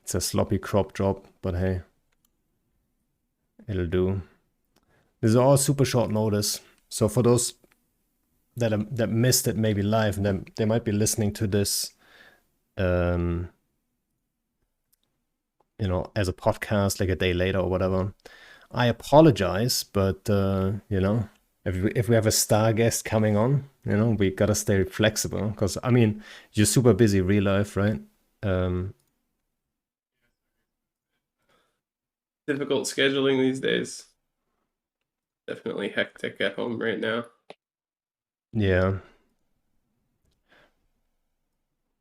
It's a sloppy crop drop, but hey, it'll do. This is all super short notice. So for those that missed it maybe live, and they might be listening to this, as a podcast like a day later or whatever. I apologize, but if we have a star guest coming on, we gotta stay flexible because I mean you're super busy real life, right? Difficult scheduling these days. Definitely hectic at home right now. Yeah.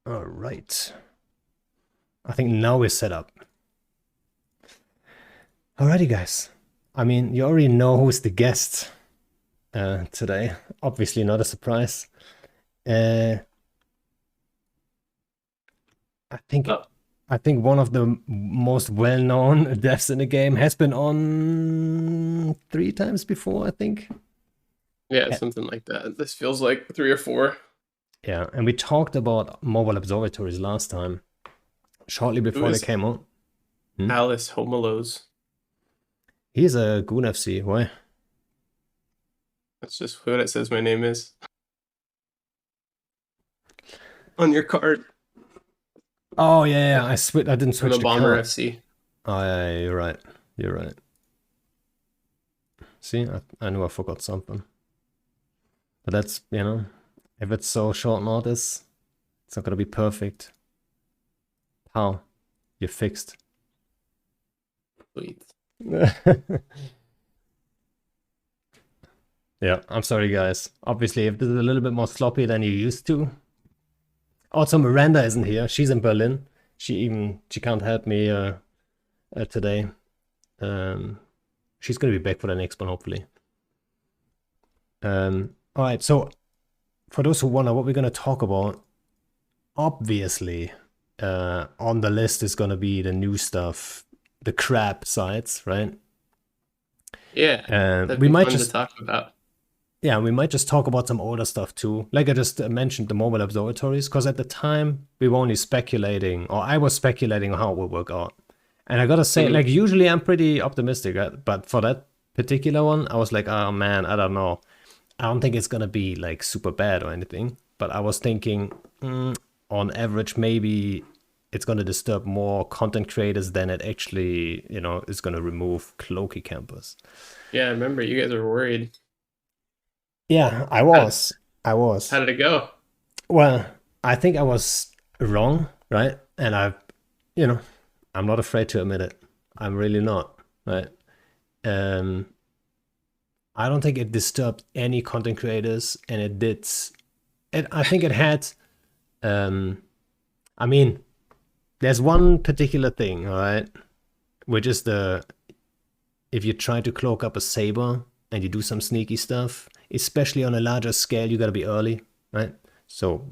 All right. I think now we're set up. Alrighty, guys. I mean, you already know who's the guest today. Obviously, not a surprise. Uh, I think Oh, I think one of the most well-known devs in the game has been on 3 times before, I think. yeah, Uh, something like that. This feels like 3 or 4. Yeah, and we talked about mobile observatories last time, shortly Who before they is came out. Hmm? Alice Homelos? He's a Goon FC. Why? That's just what it says my name is on your card. Oh yeah, I didn't I'm switch a the Bomber card. FC. Oh yeah, you're right. You're right. See, I knew I forgot something. But that's, if it's so short notice, it's not gonna be perfect. How? You're fixed. Sweet. Yeah, I'm sorry, guys. Obviously, if this is a little bit more sloppy than you used to. Also, Miranda isn't here. She's in Berlin. She can't help me today. She's gonna be back for the next one, hopefully. All right. So, for those who wonder what we're gonna talk about, obviously, on the list is gonna be the new stuff, the crap sites, right? Yeah, that'd We be might fun to just talk about. Yeah, we might just talk about some older stuff too. Like I just mentioned the mobile observatories, because at the time we were only speculating, or I was speculating on how it would work out. And I gotta say, Mhm. like usually I'm pretty optimistic, but for that particular one, I was like, oh man, I don't know. I don't think it's gonna be like super bad or anything. But I was thinking, on average, maybe it's gonna disturb more content creators than it actually, is gonna remove Cloaky campers. Yeah, I remember you guys were worried. Yeah, I How, was. I how was. did it go? Well, I think I was wrong, right? And you know, I'm not afraid to admit it. I'm really not, right? Um, I don't think it disturbed any content creators, and it did. I think it had. Um, I mean, there's one particular thing, all right, which is the if you try to cloak up a saber and you do some sneaky stuff, especially on a larger scale, you gotta be early, right? So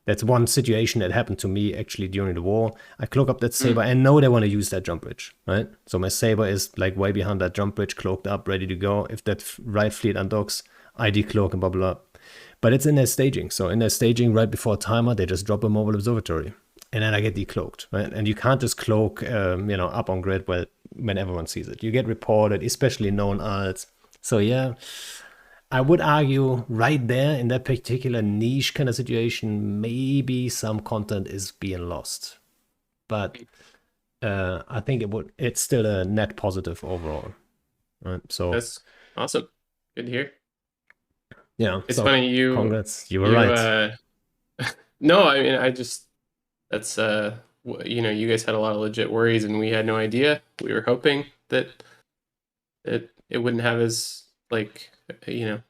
that's one situation that happened to me actually during the war. I cloak up that saber Mm. and know they want to use that jump bridge, right? So my saber is like way behind that jump bridge, cloaked up, ready to go. If that right fleet undocks, I decloak and bubble up. But it's in their staging. So in their staging, right before timer, they just drop a mobile observatory. And then I get decloaked, right? And you can't just cloak, up on grid when everyone sees it. You get reported, especially known alts. So yeah, I would argue right there in that particular niche kind of situation, maybe some content is being lost. But I think it's still a net positive overall. Right. So That's awesome. Good to hear. yeah, It's so funny congrats. You were you right. no, I mean I just that's you guys had a lot of legit worries and we had no idea. We were hoping that it wouldn't have as like that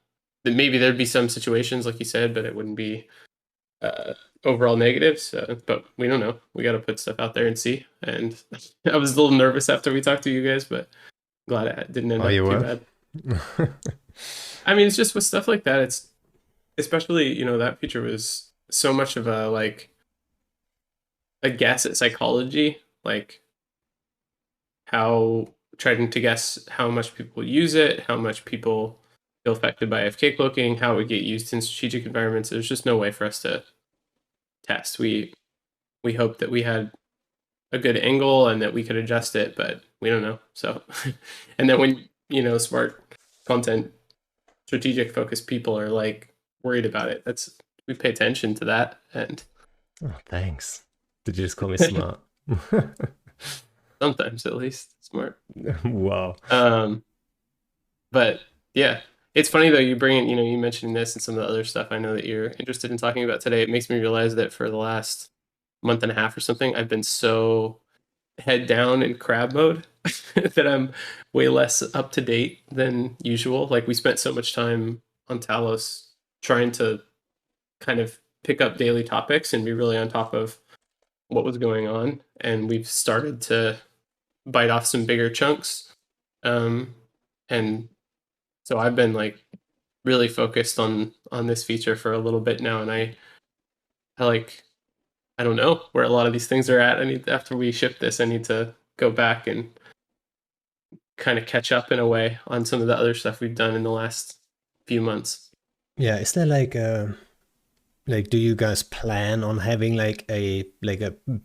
maybe there'd be some situations like you said, but it wouldn't be uh overall negative. So, but we don't know. We got to put stuff out there and see. And I was a little nervous after we talked to you guys, but glad it didn't end Oh, up you too were? bad. I mean, it's just with stuff like that, it's especially, that feature was so much of a like a guess at psychology, like how trying to guess how much people use it, how much people feel affected by AFK cloaking, how it would get used in strategic environments. There's just no way for us to test. We hoped that we had a good angle and that we could adjust it, but we don't know. So, and then when, smart content, strategic focused people are like worried about it, we pay attention to that. And Oh, thanks. Did you just call me smart? sometimes at least smart. Wow. But yeah, it's funny though, you bring in, you mentioned this and some of the other stuff I know that you're interested in talking about today. It makes me realize that for the last month and a half or something, I've been so head down in crab mode that I'm way less up to date than usual. Like we spent so much time on Talos trying to kind of pick up daily topics and be really on top of what was going on. And we've started to bite off some bigger chunks. And so I've been like really focused on this feature for a little bit now, and I like I don't know where a lot of these things are at. I need after we ship this, I need to go back and kind of catch up in a way on some of the other stuff we've done in the last few months. Yeah, is there like do you guys plan on having like a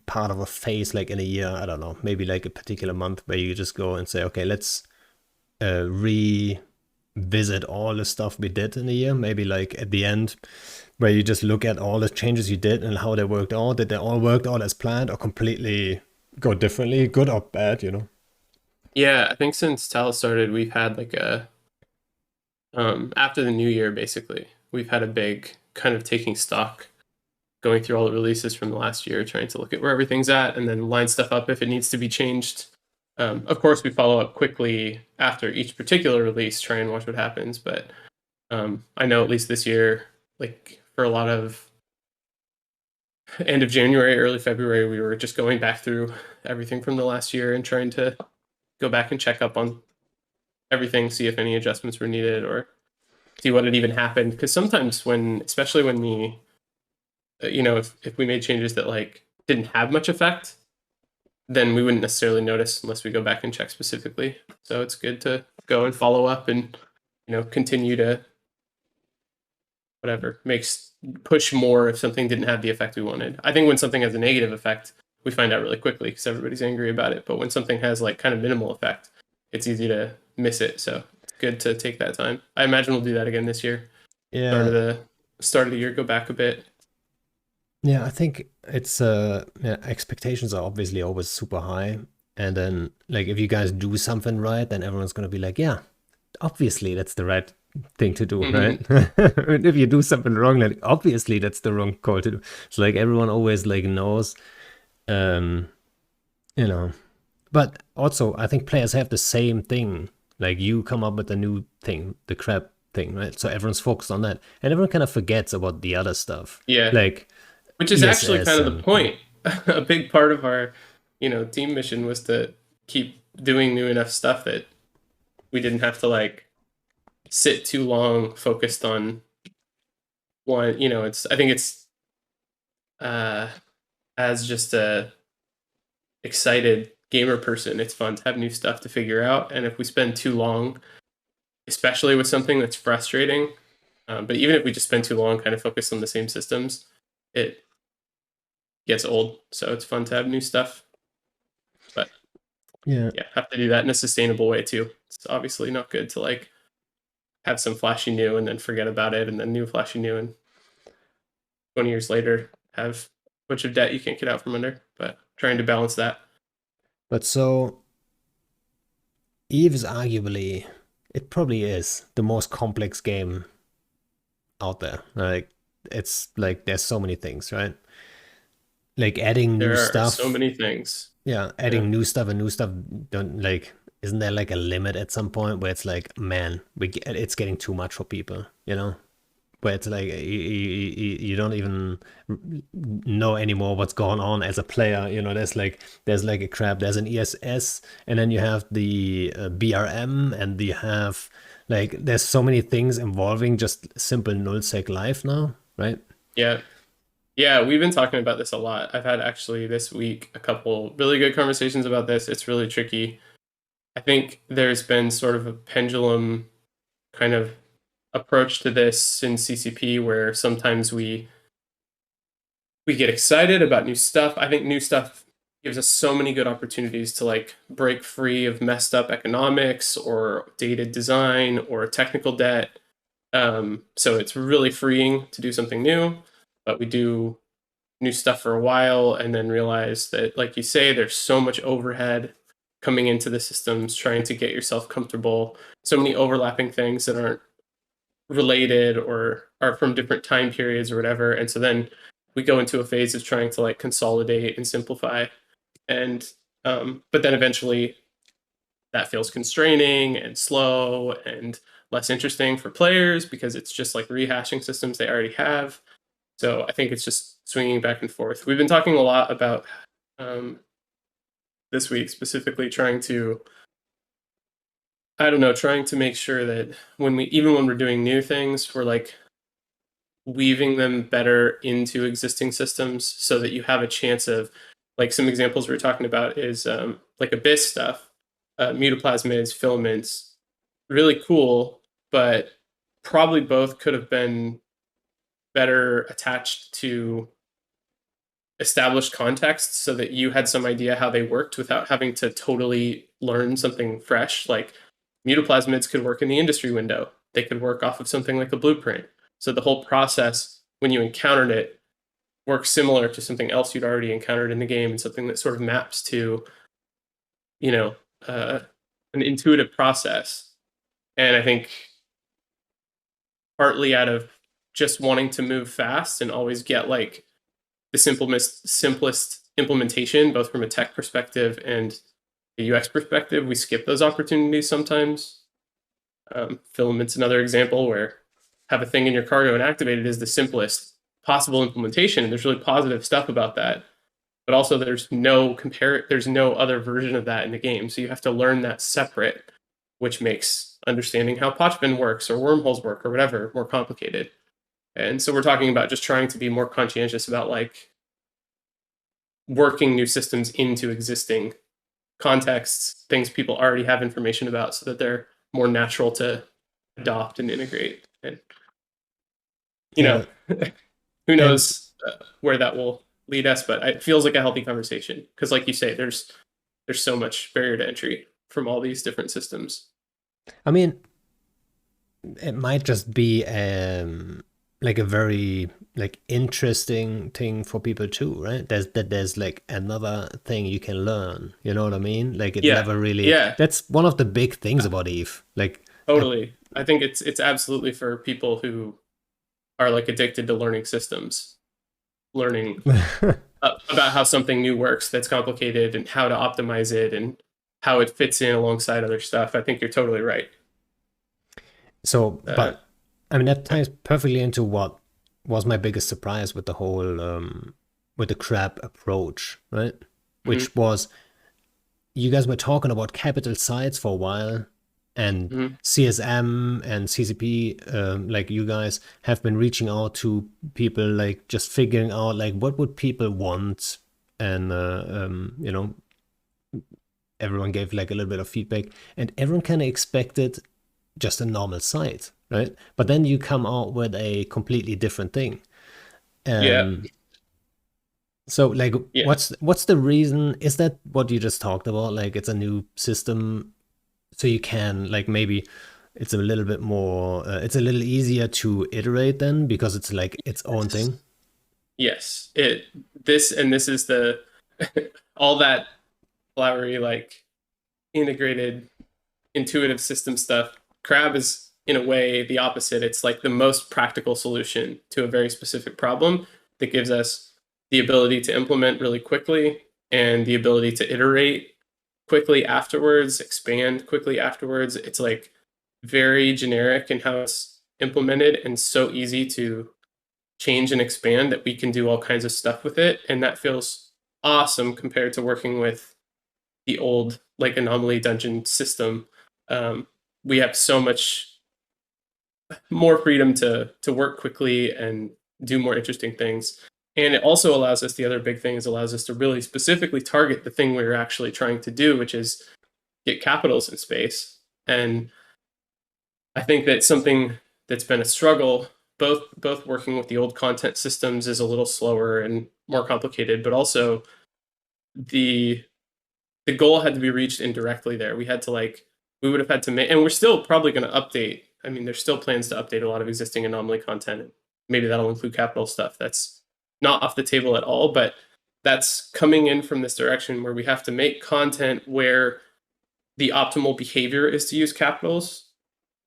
part of a phase like in a year? I don't know, maybe like a particular month where you just go and say, okay, let's revisit all the stuff we did in a year. Maybe like at the end, where you just look at all the changes you did and how they worked out. Did they all work out as planned or completely go differently, good or bad? Yeah, I think since Talos started, we've had like a after the new year, basically, we've had a big kind of taking stock, going through all the releases from the last year, trying to look at where everything's at, and then line stuff up if it needs to be changed. Of course, we follow up quickly after each particular release, try and watch what happens. But I know at least this year, like for a lot of end of January, early February, we were just going back through everything from the last year and trying to go back and check up on everything, see if any adjustments were needed or see what had even happened. Because sometimes especially when we, if we made changes that like didn't have much effect, then we wouldn't necessarily notice unless we go back and check specifically. So it's good to go and follow up and, continue to whatever makes push more if something didn't have the effect we wanted. I think when something has a negative effect, we find out really quickly because everybody's angry about it. But when something has like kind of minimal effect, it's easy to miss it. So it's good to take that time. I imagine we'll do that again this year. Start of Yeah. the start of the year, go back a bit. Yeah, I think it's yeah, expectations are obviously always super high. And then like if you guys do something right, then everyone's gonna be like, yeah, obviously that's the right thing to do, right? Hmm. And if you do something wrong, like obviously that's the wrong call to do. So like everyone always like knows, um, you know. But also I think players have the same thing. Like you come up with a new thing, the crab thing, right? So everyone's focused on that. And everyone kind of forgets about the other stuff. Yeah, Like which is actually ESS kind of the and point. A big part of our, team mission was to keep doing new enough stuff that we didn't have to like sit too long focused on one. I think it's uh, as just a excited gamer person, it's fun to have new stuff to figure out. And if we spend too long, especially with something that's frustrating, but even if we just spend too long kind of focused on the same systems, it gets old. So it's fun to have new stuff. But yeah. yeah, have to do that in a sustainable way too. It's obviously not good to like have some flashy new and then forget about it and then new flashy new and 20 years later have a bunch of debt you can't get out from under. But trying to balance that. But so Eve is arguably, it probably is the most complex game out there. Like it's like there's so many things, right? Like adding new There are so stuff. many things. Yeah, Yeah. adding new stuff and new stuff don't like isn't there like a limit at some point where it's like, man, it's getting too much for people, where it's like you don't even know anymore what's going on as a player. There's like a crap, there's an ESS, and then you have the BRM, and you have like there's so many things involving just simple nullsec life now, right? Yeah. Yeah, we've been talking about this a lot. I've had actually this week a couple really good conversations about this. It's really tricky. I think there's been sort of a pendulum kind of approach to this in CCP where sometimes we get excited about new stuff. I think new stuff gives us so many good opportunities to like break free of messed up economics or dated design or technical debt. So it's really freeing to do something new, but we do new stuff for a while and then realize that, like you say, there's so much overhead coming into the systems, trying to get yourself comfortable, so many overlapping things that aren't related or are from different time periods or whatever. And so then we go into a phase of trying to like consolidate and simplify. And but then eventually that feels constraining and slow and less interesting for players because it's just like rehashing systems they already have. So I think it's just swinging back and forth. We've been talking a lot about um, this week specifically trying to, I don't know, trying to make sure that even when we're doing new things, we're like weaving them better into existing systems so that you have a chance of, like some examples we are talking about is like abyss stuff, mutaplasmids, filaments, really cool, but probably both could have been better attached to established context so that you had some idea how they worked without having to totally learn something fresh. Like mutaplasmids could work in the industry window. They could work off of something like a blueprint. So the whole process, when you encountered it, works similar to something else you'd already encountered in the game and something that sort of maps to, you know, an intuitive process. And I think partly out of just wanting to move fast and always get like the simplest implementation, both from a tech perspective and a UX perspective, we skip those opportunities sometimes. Filament's another example where have a thing in your cargo and activate it is the simplest possible implementation. And there's really positive stuff about that. But also there's no other version of that in the game. So you have to learn that separate, which makes understanding how Potchman works or wormholes work or whatever more complicated. And so we're talking about just trying to be more conscientious about like working new systems into existing contexts, things people already have information about so that they're more natural to adopt and integrate. And, you know, Yeah, who and knows where that will lead us, but it feels like a healthy conversation because like you say, there's so much barrier to entry from all these different systems. I mean, it might just be like a very like interesting thing for people too, right? There's like another thing you can learn. You know what I mean? Like it Yeah. never really. Yeah. That's one of the big things about Eve. Like, I, Totally. I think it's absolutely for people who are like addicted to learning systems, learning about how something new works that's complicated and how to optimize it and how it fits in alongside other stuff. I think you're totally right. so, Uh, but I mean that ties perfectly into what was my biggest surprise with the whole with the crab approach, right? mhm, Which was you guys were talking about capital sites for a while, and mhm. CSM and CCP, like you guys, have been reaching out to people, like just figuring out like what would people want, and everyone gave like a little bit of feedback, and everyone kind of expected just a normal site, right? But then you come out with a completely different thing. Yeah. Um, so like Yeah. what's the reason? Is that what you just talked about? Like it's a new system so you can like maybe it's a little bit more it's a little easier to iterate then because it's like its own thing. Yes. This is the all that flowery like integrated intuitive system stuff. Crab is in a way the opposite. It's like the most practical solution to a very specific problem that gives us the ability to implement really quickly and the ability to iterate quickly afterwards, expand quickly afterwards. It's like very generic in how it's implemented and so easy to change and expand that we can do all kinds of stuff with it. And that feels awesome compared to working with the old like anomaly dungeon system. Um, we have so much more freedom to work quickly and do more interesting things. And it also allows us, the other big thing is allows us to really specifically target the thing we are actually trying to do, which is get capitals in space. And I think that something that's been a struggle, both working with the old content systems is a little slower and more complicated, but also the goal had to be reached indirectly there. We would have had to make, and we're still probably going to update. I mean, there's still plans to update a lot of existing anomaly content. And maybe that'll include capital stuff. That's not off the table at all, but that's coming in from this direction where we have to make content where the optimal behavior is to use capitals.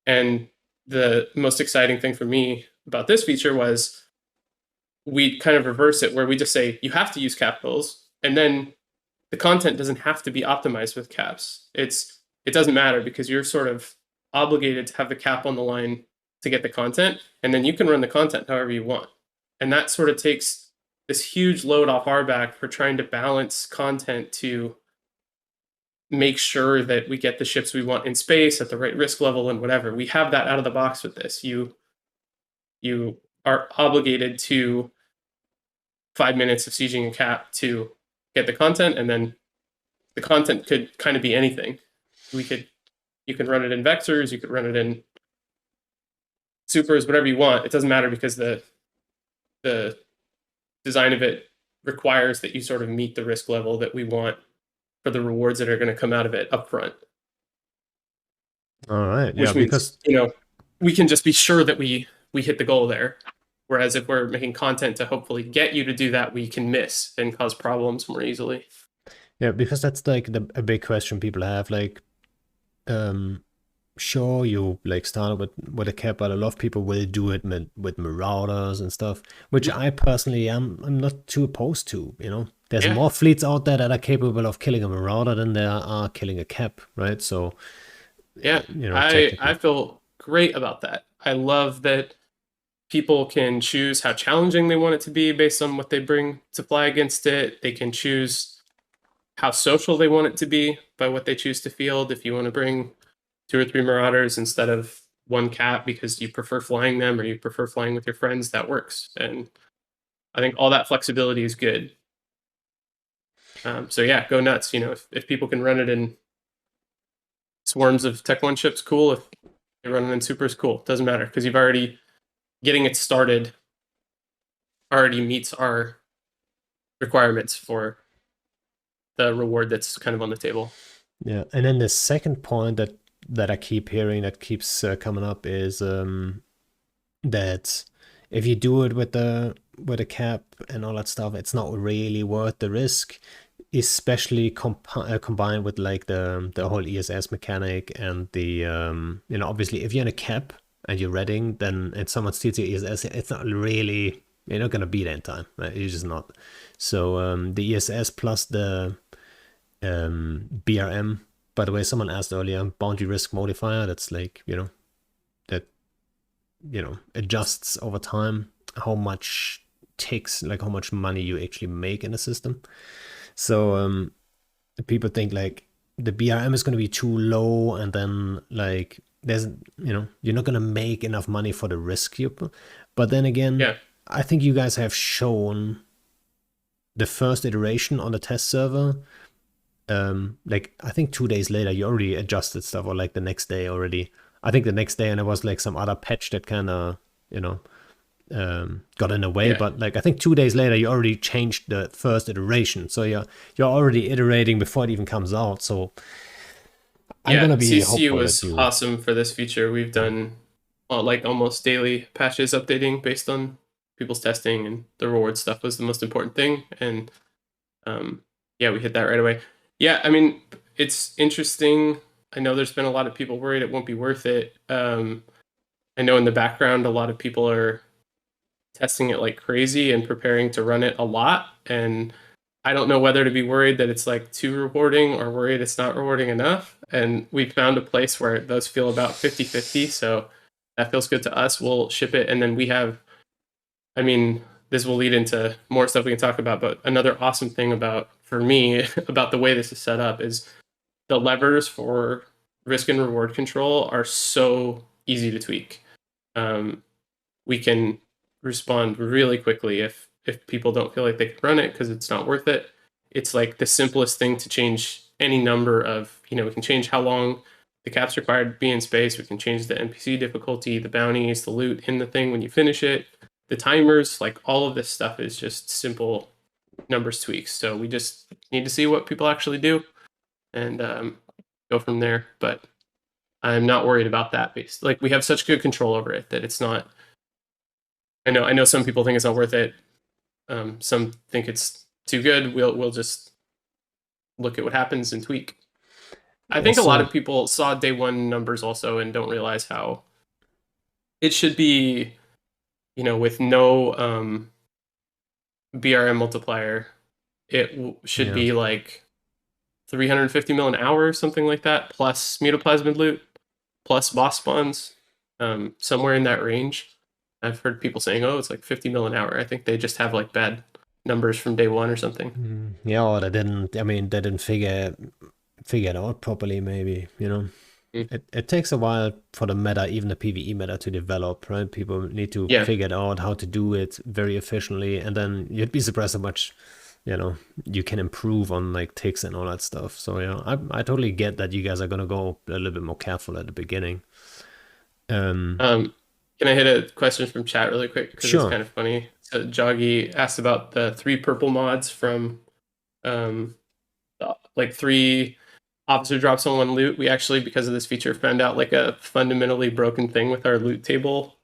And the most exciting thing for me about this feature was we kind of reverse it where we just say you have to use capitals, and then the content doesn't have to be optimized with caps. It doesn't matter because you're sort of obligated to have the cap on the line to get the content, and then you can run the content however you want. And that sort of takes this huge load off our back for trying to balance content to make sure that we get the ships we want in space at the right risk level and whatever. We have that out of the box with this. You are obligated to 5 minutes of sieging a cap to get the content, and then the content could kind of be anything. You can run it in vectors, you could run it in supers, whatever you want. It doesn't matter because the design of it requires that you sort of meet the risk level that we want for the rewards that are going to come out of it up front. All right. Yeah, Which means, because we can just be sure that we hit the goal there. Whereas if we're making content to hopefully get you to do that, we can miss and cause problems more easily. that's like a big question people have. Like, sure, you like started with a cap, but a lot of people will do it with marauders and stuff, which I personally I'm not too opposed to. There's Yeah. more fleets out there that are capable of killing a marauder than there are killing a cap, right? So Yeah. technically, I feel great about that. I love that people can choose how challenging they want it to be based on what they bring to fly against it. They can choose how social they want it to be by what they choose to field. If you want to bring 2 or 3 marauders instead of one cap because you prefer flying them or you prefer flying with your friends, that works. And I think all that flexibility is good. So yeah, go nuts. If people can run it in swarms of Tech 1 ships, cool. If they run it in supers, cool. Doesn't matter because you've already getting it started already meets our requirements for the reward that's kind of on the table. yeah. And then the second point that I keep hearing that keeps coming up is that if you do it with a cap and all that stuff, it's not really worth the risk, especially combined with like the whole ESS mechanic and the obviously if you're in a cap and you're reading, then and someone steals your ESS, it's not really, you're not gonna beat it in time, right? You're just not. So the ESS plus the BRM. By the way, someone asked earlier, boundary risk modifier. That's like that adjusts over time how much takes, like how much money you actually make in the system. So people think like the BRM is going to be too low, and then like there's you're not going to make enough money for the risk you put. But then again, Yeah. I think you guys have shown the first iteration on the test server. Like I think 2 days later you already adjusted stuff, or like the next day already. I think the next day, and there was like some other patch that kind of got in the way. Yeah. But like I think 2 days later you already changed the first iteration, so you're already iterating before it even comes out. So I'm gonna be CCU hopeful was that you. awesome for this feature. We've done like almost daily patches updating based on people's testing, and the reward stuff was the most important thing. And yeah, we hit that right away. Yeah, I mean, it's interesting. I know there's been a lot of people worried it won't be worth it. I know in the background, a lot of people are testing it like crazy and preparing to run it a lot. And I don't know whether to be worried that it's like too rewarding or worried it's not rewarding enough. And we found a place where those feel about 50-50. So that feels good to us. We'll ship it. And then we have, I mean, this will lead into more stuff we can talk about. But another awesome thing for me, about the way this is set up is the levers for risk and reward control are so easy to tweak. We can respond really quickly if people don't feel like they can run it because it's not worth it. It's like the simplest thing to change any number of, we can change how long the cap's required to be in space. We can change the NPC difficulty, the bounties, the loot in the thing when you finish it, the timers, like all of this stuff is just simple numbers tweaks. So we just need to see what people actually do and go from there. But I'm not worried about that. Based like we have such good control over it that it's not. I know some people think it's not worth it. Some think it's too good. We'll just look at what happens and tweak. I Yeah, think a lot so of people saw day one numbers also and don't realize how it should be, with no BRM multiplier, it should yeah. be like 350 mil an hour or something like that, plus mutaplasmid loot, plus boss spawns, somewhere in that range. I've heard people saying, "Oh, it's like 50 mil an hour." I think they just have like bad numbers from day one or something. Yeah, or they didn't. I mean, they didn't figure it out properly. Maybe Mm. it takes a while for the meta, even the PvE meta, to develop. Right? People need to Yeah. figure it out how to do it very efficiently, and then you'd be surprised how much you can improve on like ticks and all that stuff. So yeah, I totally get that you guys are gonna go a little bit more careful at the beginning. Um, Um, can I hit a question from chat really quick because it's sure. kind of funny? So Joggy asked about the 3 purple mods from um, like 3 officer drops on 1 loot. We actually, because of this feature, found out like a fundamentally broken thing with our loot table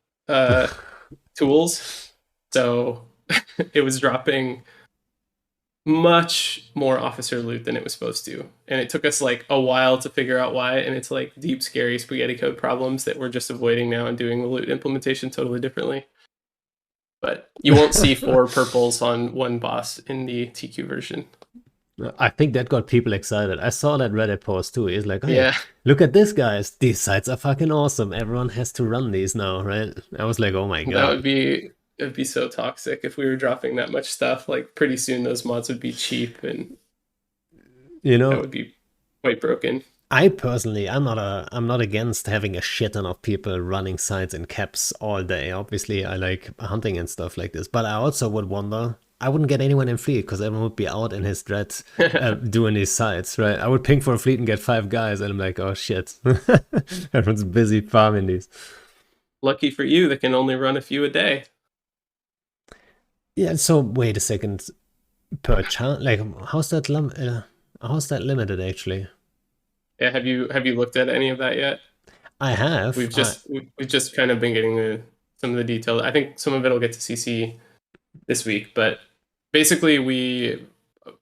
tools. So it was dropping much more officer loot than it was supposed to. And it took us like a while to figure out why. And it's like deep, scary spaghetti code problems that we're just avoiding now and doing the loot implementation totally differently. But you won't see 4 purples on 1 boss in the TQ version. I think that got people excited. I saw that Reddit post too. It's like, hey, Yeah, look at this, guys. These sites are fucking awesome. Everyone has to run these now, right? I was like, oh my that god. would be it'd be so toxic if we were dropping that much stuff. Like pretty soon those mods would be cheap and You that know, would be quite broken. I personally, I'm not against having a shit ton of people running sites in caps all day. Obviously, I like hunting and stuff like this, but I also would wonder. I wouldn't get anyone in fleet because everyone would be out in his dreads doing these sites, right? I would ping for a fleet and get 5 guys, and I'm like, oh shit, everyone's busy farming these. Lucky for you, they can only run a few a day. Yeah. So wait a second. Per chance, like how's that limited actually? Yeah, have you looked at any of that yet? I have. We've just kind of been getting some of the details. I think some of it'll get to CC this week, but basically we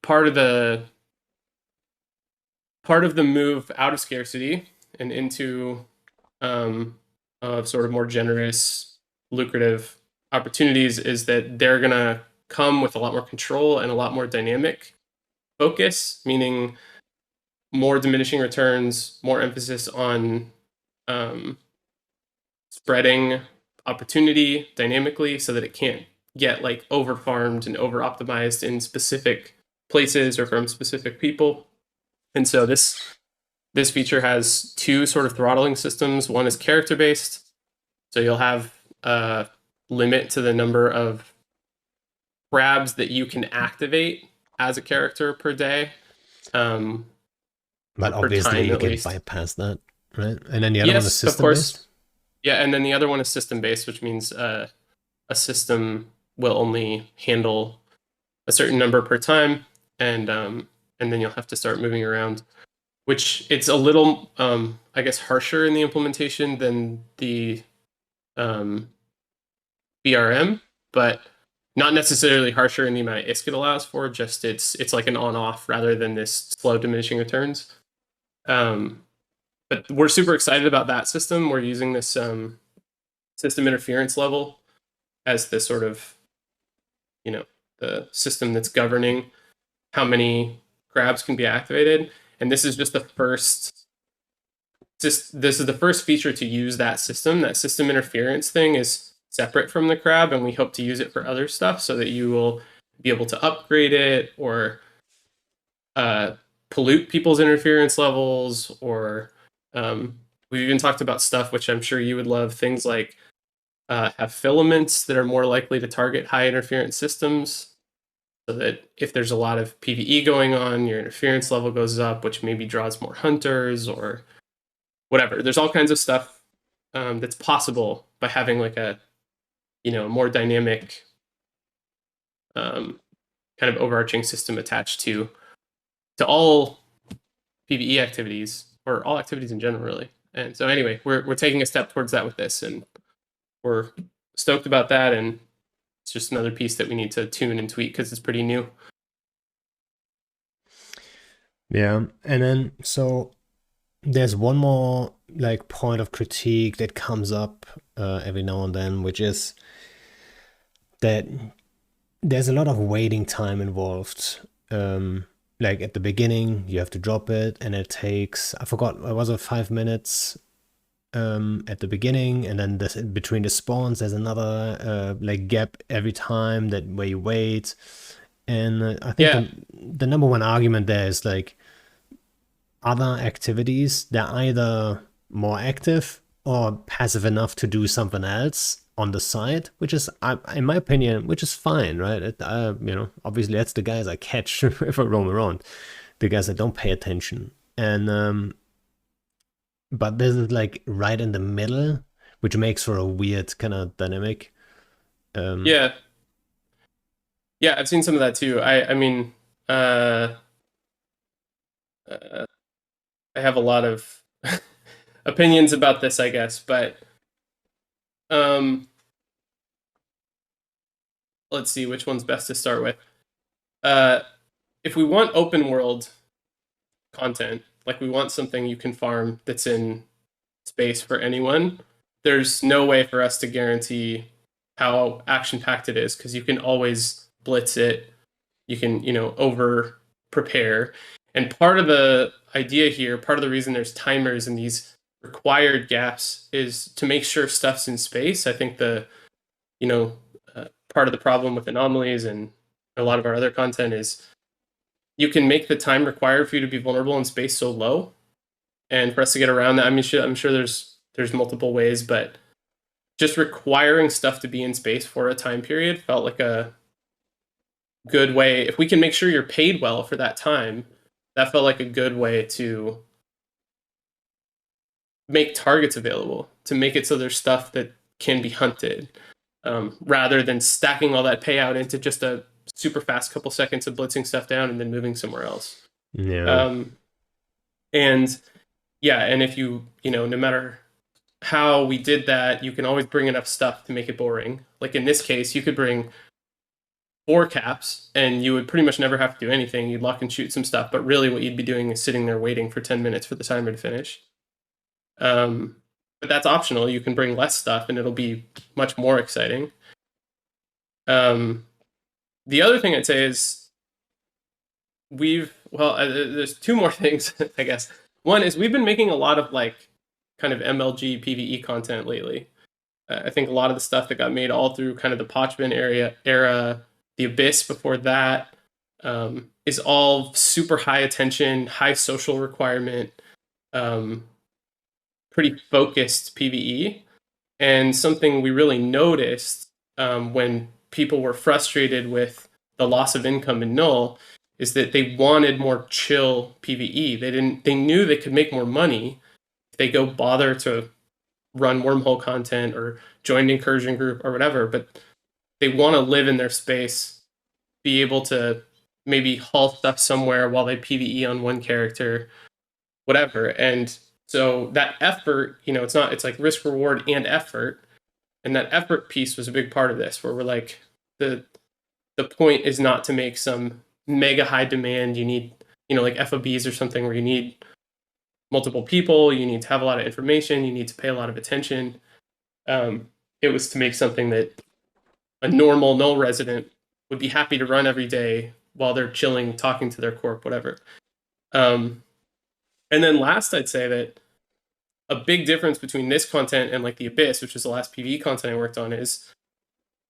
part of the part of the move out of scarcity and into sort of more generous, lucrative opportunities is that they're gonna come with a lot more control and a lot more dynamic focus, meaning more diminishing returns, more emphasis on um, spreading opportunity dynamically so that it can't get like over farmed and over optimized in specific places or from specific people. And so this feature has 2 sort of throttling systems. One is character based, so you'll have a limit to the number of grabs that you can activate as a character per day, But or per obviously time you at can least. bypass that, right? And then the other one is Yes, of system course. based. Yeah, and then the other one is system based, which means a system will only handle a certain number per time, and then you'll have to start moving around. Which it's a little, I guess, harsher in the implementation than the um, BRM, but not necessarily harsher in the amount of ISK it allows for. Just it's like an on-off rather than this slow diminishing returns. Um, but we're super excited about that system. We're using this system interference level as the sort of the system that's governing how many grabs can be activated. And this is just the first. This is the first feature to use that system. That system interference thing is separate from the crab, and we hope to use it for other stuff so that you will be able to upgrade it or uh, pollute people's interference levels. Or we've even talked about stuff which I'm sure you would love. Things like have filaments that are more likely to target high interference systems so that if there's a lot of PvE going on, your interference level goes up, which maybe draws more hunters or whatever. There's all kinds of stuff that's possible by having like a more dynamic um, kind of overarching system attached to all PvE activities, or all activities in general, really. And so anyway, we're taking a step towards that with this, and we're stoked about that. And it's just another piece that we need to tune and tweak because it's pretty new. Yeah. And then so there's one more like point of critique that comes up every now and then, which is that there's a lot of waiting time involved. Like at the beginning, you have to drop it, and it takes, I forgot, it was it 5 minutes at the beginning, and then this, between the spawns, there's another like gap every time that where you wait. And I think Yeah, the number one argument there is like other activities, they're either more active or passive enough to do something else on the side, which is, in my opinion, which is fine, right? Obviously that's the guys I catch if I roam around, the guys that don't pay attention. And but this is like right in the middle, which makes for a weird kind of dynamic. Um, yeah, yeah. I've seen some of that too. I mean, uh, uh, I have a lot of opinions about this, I guess, but um, let's see which one's best to start with. Uh, if we want open world content, like we want something you can farm that's in space for anyone, there's no way for us to guarantee how action packed it is because you can always blitz it. You can, over prepare. And part of the idea here, part of the reason there's timers and these required gaps is to make sure stuff's in space. I think you know, part of the problem with anomalies and a lot of our other content is you can make the time required for you to be vulnerable in space so low, and for us to get around that, I mean, I'm sure there's multiple ways, but just requiring stuff to be in space for a time period felt like a good way. If we can make sure you're paid well for that time, that felt like a good way to make targets available, to make it so there's stuff that can be hunted, rather than stacking all that payout into just a super fast couple seconds of blitzing stuff down and then moving somewhere else. yeah. Um, and yeah, and if no matter how we did that, you can always bring enough stuff to make it boring. Like in this case, you could bring 4 caps and you would pretty much never have to do anything. You'd lock and shoot some stuff, but really what you'd be doing is sitting there waiting for 10 minutes for the timer to finish. But that's optional. You can bring less stuff and it'll be much more exciting. The other thing I'd say is there's 2 more things, I guess. One is we've been making a lot of like kind of MLG PvE content lately. I think a lot of the stuff that got made all through kind of the Potchman era, the Abyss before that, is all super high attention, high social requirement, pretty focused PvE. And something we really noticed when people were frustrated with the loss of income in Null is that they wanted more chill PvE. They knew they could make more money if they go bother to run wormhole content or join an incursion group or whatever, but they want to live in their space, be able to maybe haul stuff somewhere while they PvE on one character, whatever. And so that effort, it's like risk reward and effort. And that effort piece was a big part of this, where we're like, the point is not to make some mega high demand. You need, like FOBs or something where you need multiple people, you need to have a lot of information, you need to pay a lot of attention. It was to make something that a normal null resident would be happy to run every day while they're chilling, talking to their corp, whatever. And then last, I'd say that a big difference between this content and like the Abyss, which was the last PvE content I worked on, is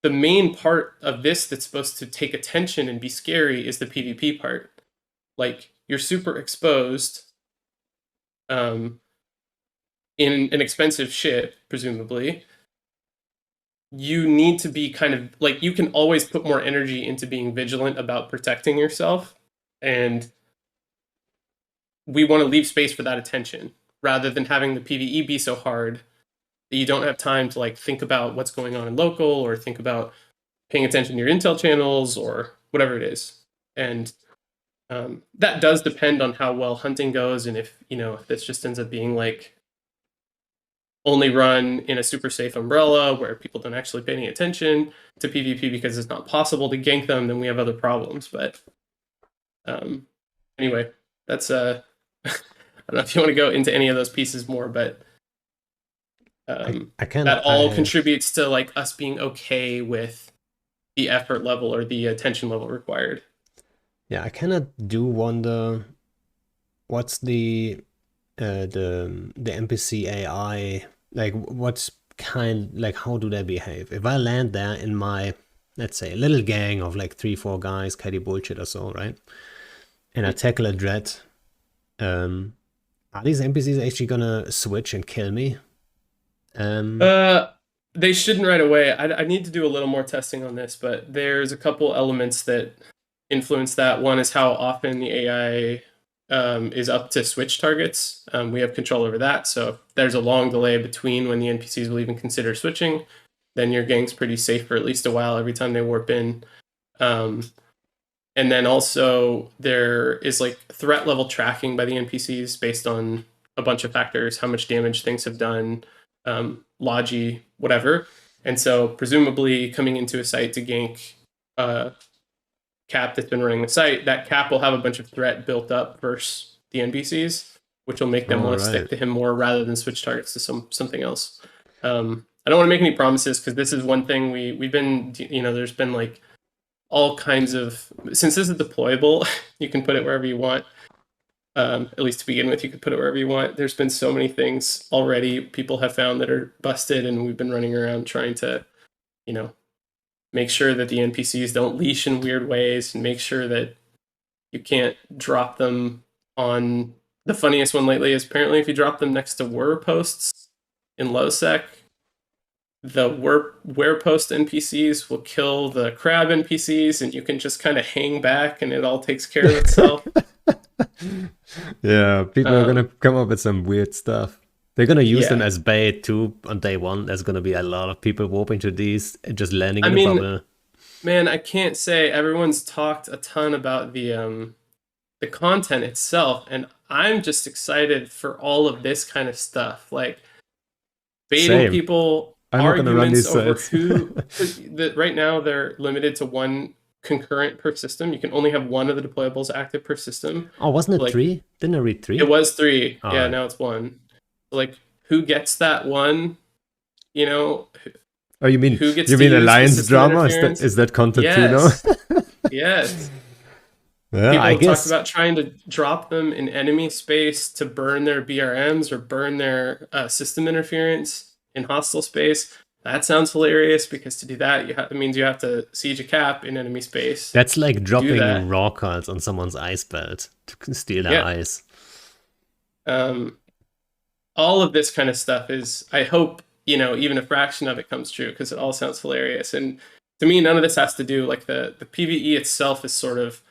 the main part of this that's supposed to take attention and be scary is the PvP part. Like you're super exposed in an expensive ship, presumably. You need to be kind of like, you can always put more energy into being vigilant about protecting yourself. And we want to leave space for that attention rather than having the PvE be so hard that you don't have time to like think about what's going on in local or think about paying attention to your intel channels or whatever it is. And that does depend on how well hunting goes, and if if this just ends up being like only run in a super safe umbrella where people don't actually pay any attention to PvP because it's not possible to gank them, then we have other problems. But um, anyway, that's I don't know if you want to go into any of those pieces more, but I kind of that all contributes to like us being okay with the effort level or the attention level required. yeah, I kind of do wonder what's the NPC AI like. What's kind like how do they behave? If I land there in my, let's say, little gang of like 3 4 guys, caddy bullshit or so, right? And I tackle a dread, um, are these NPCs actually gonna switch and kill me? Um, Uh, they shouldn't right away. I need to do a little more testing on this, but there's a couple elements that influence that. One is how often the AI is up to switch targets. We have control over that. So if there's a long delay between when the NPCs will even consider switching, then your gang's pretty safe for at least a while every time they warp in. Um, and then also there is like threat level tracking by the NPCs based on a bunch of factors, how much damage things have done, logi, whatever. And so presumably coming into a site to gank cap that's been running the site, that cap will have a bunch of threat built up versus the NPCs, which will make them all want to right. stick to him more rather than switch targets to something else. I don't want to make any promises because this is one thing we've been there's been like all kinds of, since this is deployable, you can put it wherever you want. At least to begin with, you could put it wherever you want. There's been so many things already people have found that are busted, and we've been running around trying to, you know, make sure that the NPCs don't leash in weird ways, and make sure that you can't drop them on. The funniest one lately is apparently if you drop them next to were posts in low sec, the where post NPCs will kill the crab NPCs, and you can just kind of hang back, and it all takes care of itself. Yeah, people are gonna Um, come up with some weird stuff. They're gonna use them yeah, as bait too on day one. There's gonna be a lot of people warping to these and just landing I in a mean, bubble. man, I can't say everyone's talked a ton about the content itself, and I'm just excited for all of this kind of stuff, like baiting Same. people, I'm not gonna run arguments these over sites. who. Right now they're limited to one concurrent per system. You can only have one of the deployables active per system. Oh, wasn't So, it like, 3? Didn't I read it 3? was three, All yeah. right. Now it's one. So, like, who gets that one? You know, Oh, who gets you to mean use the alliance system drama? interference? Is that content too now? Yes, yes. Yeah, I People have talked guess about trying to drop them in enemy space to burn their BRMs or burn their system interference in hostile space. That sounds hilarious because to do that, it means you have to siege a cap in enemy space that's like to do dropping that. raw cards on someone's ice belt to steal their Yeah. ice. Um, all of this kind of stuff is, I hope, even a fraction of it comes true because it all sounds hilarious. And to me, none of this has to do, like, the PvE itself is sort of,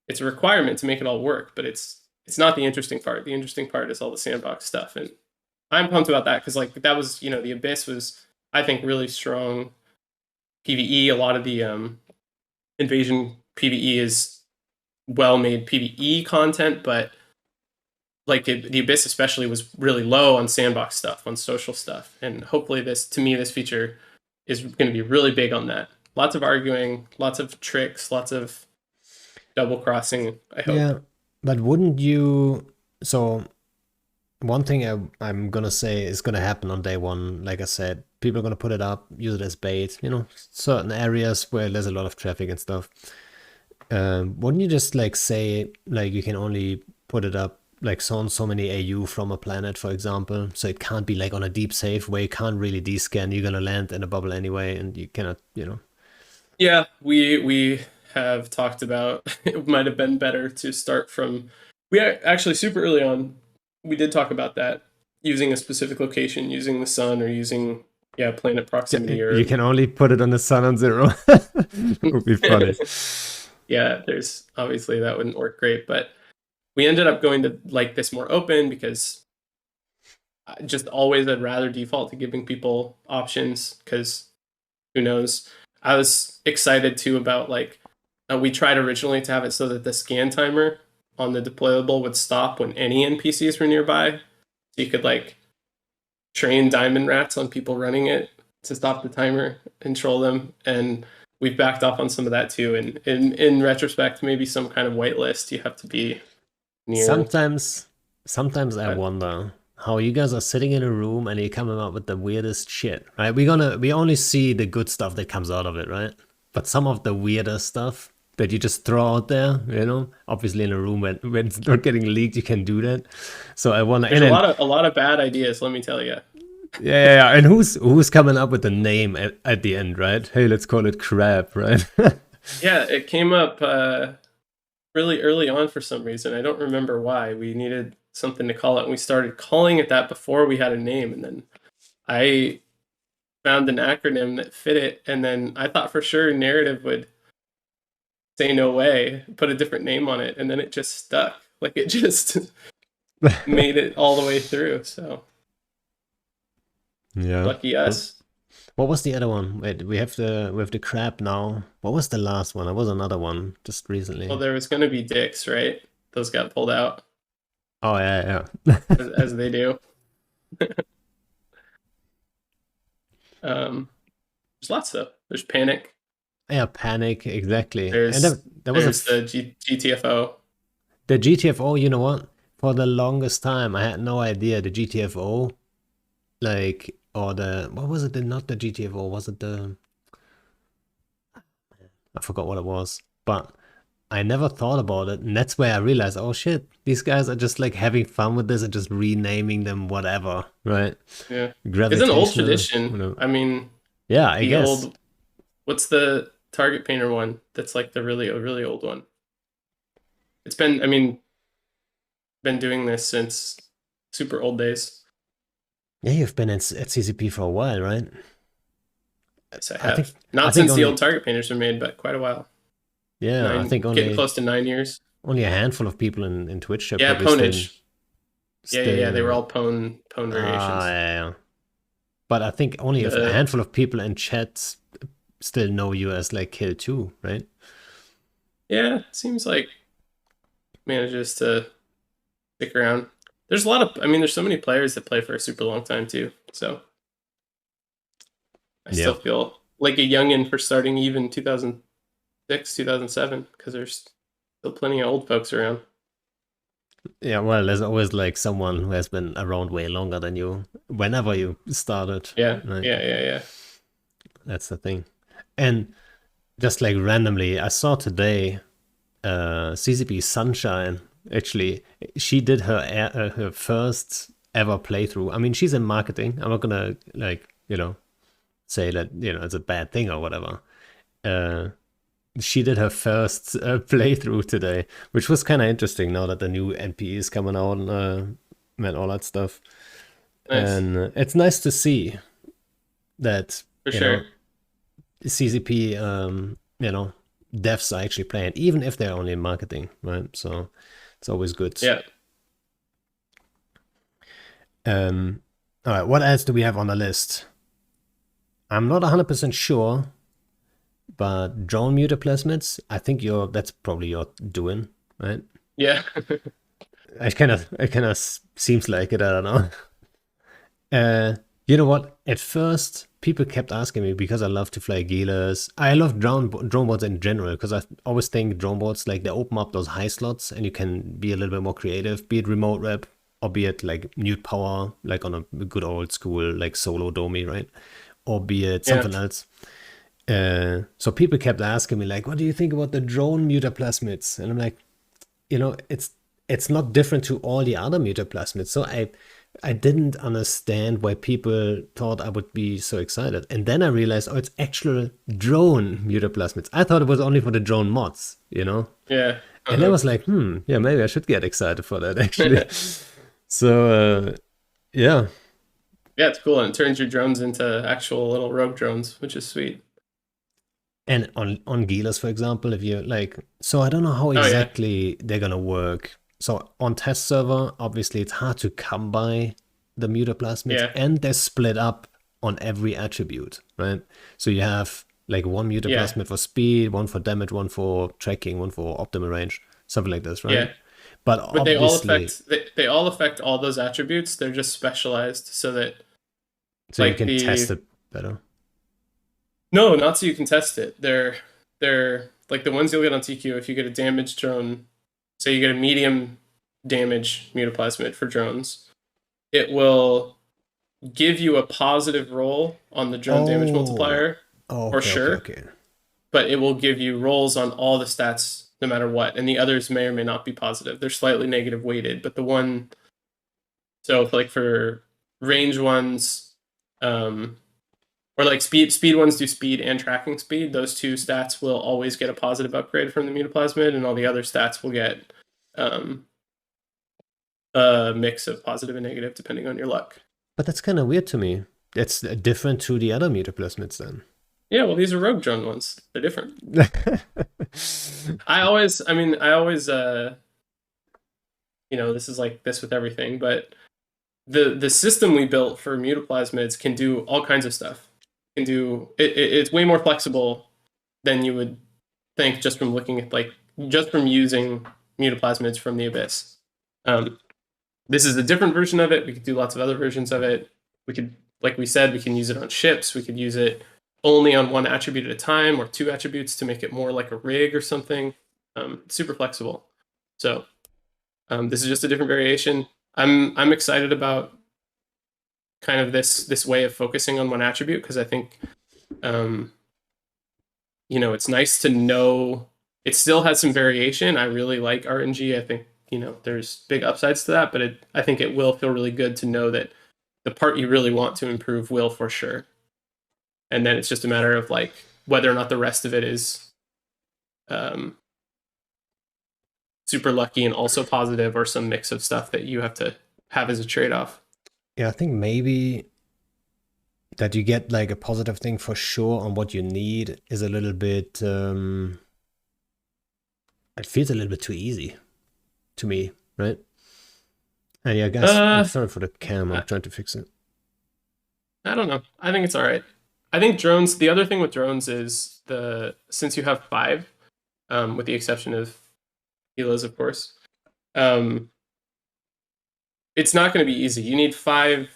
it's a requirement to make it all work, but it's not the interesting part. The interesting part is all the sandbox stuff. And I'm pumped about that because, like, that was, the Abyss was, I think, really strong PvE. A lot of the invasion PvE is well made PvE content, but like the Abyss especially was really low on sandbox stuff, on social stuff, and hopefully this feature is going to be really big on that. Lots of arguing, lots of tricks, lots of double crossing. I hope. Yeah, but wouldn't you? So one thing I'm gonna say is gonna happen on day one. Like I said, people are gonna put it up, use it as bait. Certain areas where there's a lot of traffic and stuff. Wouldn't you just like say like you can only put it up like so many AU from a planet, for example? So it can't be like on a deep safe where you can't really descan. You're gonna land in a bubble anyway, and you cannot. Yeah, we have talked about it might have been better to start from. We actually super early on we did talk about that, using a specific location, using the sun, or using planet proximity, You or can only put it on the sun on zero. It would be funny. yeah. There's obviously that wouldn't work great, but we ended up going to like this more open because just always I'd rather default to giving people options because who knows. I was excited too about like We tried originally to have it so that the scan timer on the deployable would stop when any NPCs were nearby. So you could like train diamond rats on people running it to stop the timer and troll them. And we've backed off on some of that too. And in retrospect, maybe some kind of whitelist you have to be near. Sometimes I But wonder how you guys are sitting in a room and you're coming up with the weirdest shit, right? We only see the good stuff that comes out of it, right? But some of the weirder stuff that you just throw out there, obviously in a room when it's not getting leaked, you can do that. So I wonder, there's and then a lot of bad ideas, let me tell you. yeah, and who's coming up with the name at the end, right? Hey, let's call it crab, right? Yeah, it came up really early on for some reason. I don't remember why. We needed something to call it, and we started calling it that before we had a name. And then I found an acronym that fit it, and then I thought for sure narrative would say no way, put a different name on it, and then it just stuck. Like it just made it all the way through. So Yeah. lucky us. What was the other one? Wait, we have the crab now. What was the last one? There was another one just Well, recently. there was going to be dicks, right? Those got pulled out Oh yeah, yeah. as they do. There's lots of. There's panic. Yeah, panic, exactly. And There's there was there's the GTFO. the GTFO, you know what? For the longest time, I had no idea the GTFO, like, or what was it? Not the GTFO, was it I forgot what it was. But I never thought about it. And that's where I realized, oh shit, these guys are just like having fun with this and just renaming them whatever, right? Yeah, it's an old Gravitational, tradition. I mean, yeah, I the guess. old. What's the target painter one? That's like the really old one. It's been. I mean, been doing this since super old days. Yeah, you've been at CCP for a while, right? Yes, I I think have. I Not think since the only old target painters were made, but quite a while. yeah, I think Getting only close to 9 years. only a handful of people in Twitch chat Yeah, probably still Ponage. Yeah. They were still all Pone ah variations. yeah, yeah. But I think only a The handful of people in chat still know you as like Kill 2, right? yeah, seems like manages to stick around. There's a lot of. I mean, there's so many players that play for a super long time too. So I still Yeah. feel like a youngin for starting even 2006, 2007, because there's still plenty of old folks around. Yeah, well, there's always like someone who has been around way longer than you whenever you started. Yeah, Right? yeah. That's the thing. And just like randomly, I saw today CCP Sunshine. Actually, she did her first ever playthrough. I mean, she's in marketing. I'm not gonna like say that it's a bad thing or whatever. Uh, she did her first playthrough today, which was kind of interesting. Now that the new NP is coming out and all that stuff, Nice and it's nice to see that for you sure. know CCP devs are actually playing, even if they're only in marketing, right? So it's always good. Yeah, Um, all right, what else do we have on the list? I'm not 100% sure, but drone mutaplasmids, I think that's probably your doing, right? yeah. It kind of seems like it, I don't know. You know what? At first, people kept asking me because I love to fly Gilas. I love drone bots in general because I always think drone bots like they open up those high slots and you can be a little bit more creative, be it remote rep or be it like mute power, like on a good old school like solo domi, right? Or be it Yeah. something else. So people kept asking me like, "What do you think about the drone mutaplasmids?" And I'm like, it's not different to all the other mutaplasmids. So I didn't understand why people thought I would be so excited. And then I realized, oh, it's actual drone mutaplasmids. I thought it was only for the drone mods, Yeah. And I was like, yeah, maybe I should get excited for that actually. So yeah. Yeah, it's cool. And it turns your drones into actual little rogue drones, which is sweet. And on Gilas, for example, if you like, so I don't know how Oh yeah. exactly they're gonna work. So on test server, obviously it's hard to come by the mutaplasmids, Yeah. and they're split up on every attribute, right? So you have Like one mutant Yeah, plasmid for speed, one for damage, one for tracking, one for optimal range, something like this, right? yeah. But But obviously, they all affect all those attributes. They're just specialized so that so you like can test the it better. no, not so you can test it. They're like the ones you'll get on TQ if you get a damage drone. Say you get a medium damage mutaplasmid for drones, it will give you a positive roll on the drone damage Oh, multiplier oh, for okay, okay, sure, okay. but it will give you rolls on all the stats no matter what, and the others may or may not be positive. They're slightly negative weighted, but the one so like for range ones, or like speed ones do speed and tracking speed. Those two stats will always get a positive upgrade from the mutaplasmid, and all the other stats will get um, a mix of positive and negative depending on your luck. But that's kind of weird to me. It's different to the other mutaplasmids then. Yeah, well, these are rogue drone ones. They're different. I always, this is like this with everything, but the system we built for mutaplasmids can do all kinds of stuff. It's way more flexible than you would think just from looking at just from using mutaplasmids from the abyss. Um, this is a different version of it. We could do lots of other versions of it. We could, like we said, we can use it on ships. We could use it only on one attribute at a time or two attributes to make it more like a rig or something. Super flexible. So this is just a different variation. I'm excited about kind of this way of focusing on one attribute because I think it's nice to know it still has some variation. I really like RNG. I think there's big upsides to that, but I think it will feel really good to know that the part you really want to improve will for sure, and then it's just a matter of like whether or not the rest of it is um, super lucky and also positive, or some mix of stuff that you have to have as a trade-off. Yeah, I think maybe that you get like a positive thing for sure on what you need is a little bit it feels a little bit too easy to me, right? And yeah, I guess I'm Uh, sorry for the cam, I'm I, trying to fix it. I don't know. I think it's all right. I think drones. The other thing with drones is since you have five, with the exception of helos, of course. Um, it's not going to be easy. You need five.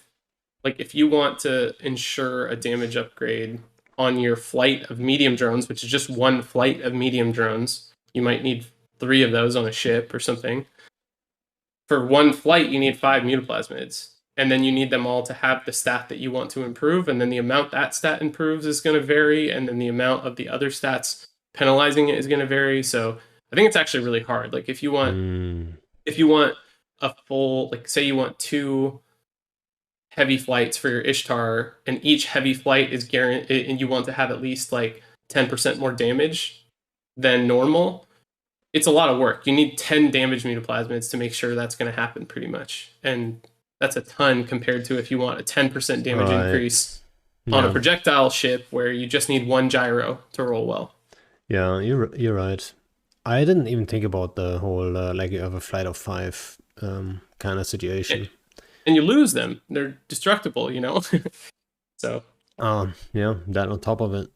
Like if you want to ensure a damage upgrade on your flight of medium drones, which is just one flight of medium drones, you might need three of those on a ship or something. For one flight, you need five mutaplasmids. And then you need them all to have the stat that you want to improve. And then the amount that stat improves is going to vary. And then the amount of the other stats penalizing it is going to vary. So I think it's actually really hard. Like if you want a full, like say you want two heavy flights for your Ishtar, and each heavy flight is guaranteed, and you want to have at least like 10% more damage than normal, it's a lot of work. You need 10 damage mutaplasmids to make sure that's going to happen pretty much. And that's a ton compared to if you want a 10% damage Right. increase on a Yeah. projectile ship where you just need one gyro to roll well. Yeah, you're right. I didn't even think about the whole like you have a flight of five kind of situation. And you lose them. They're destructible. So, Yeah, that on top of it.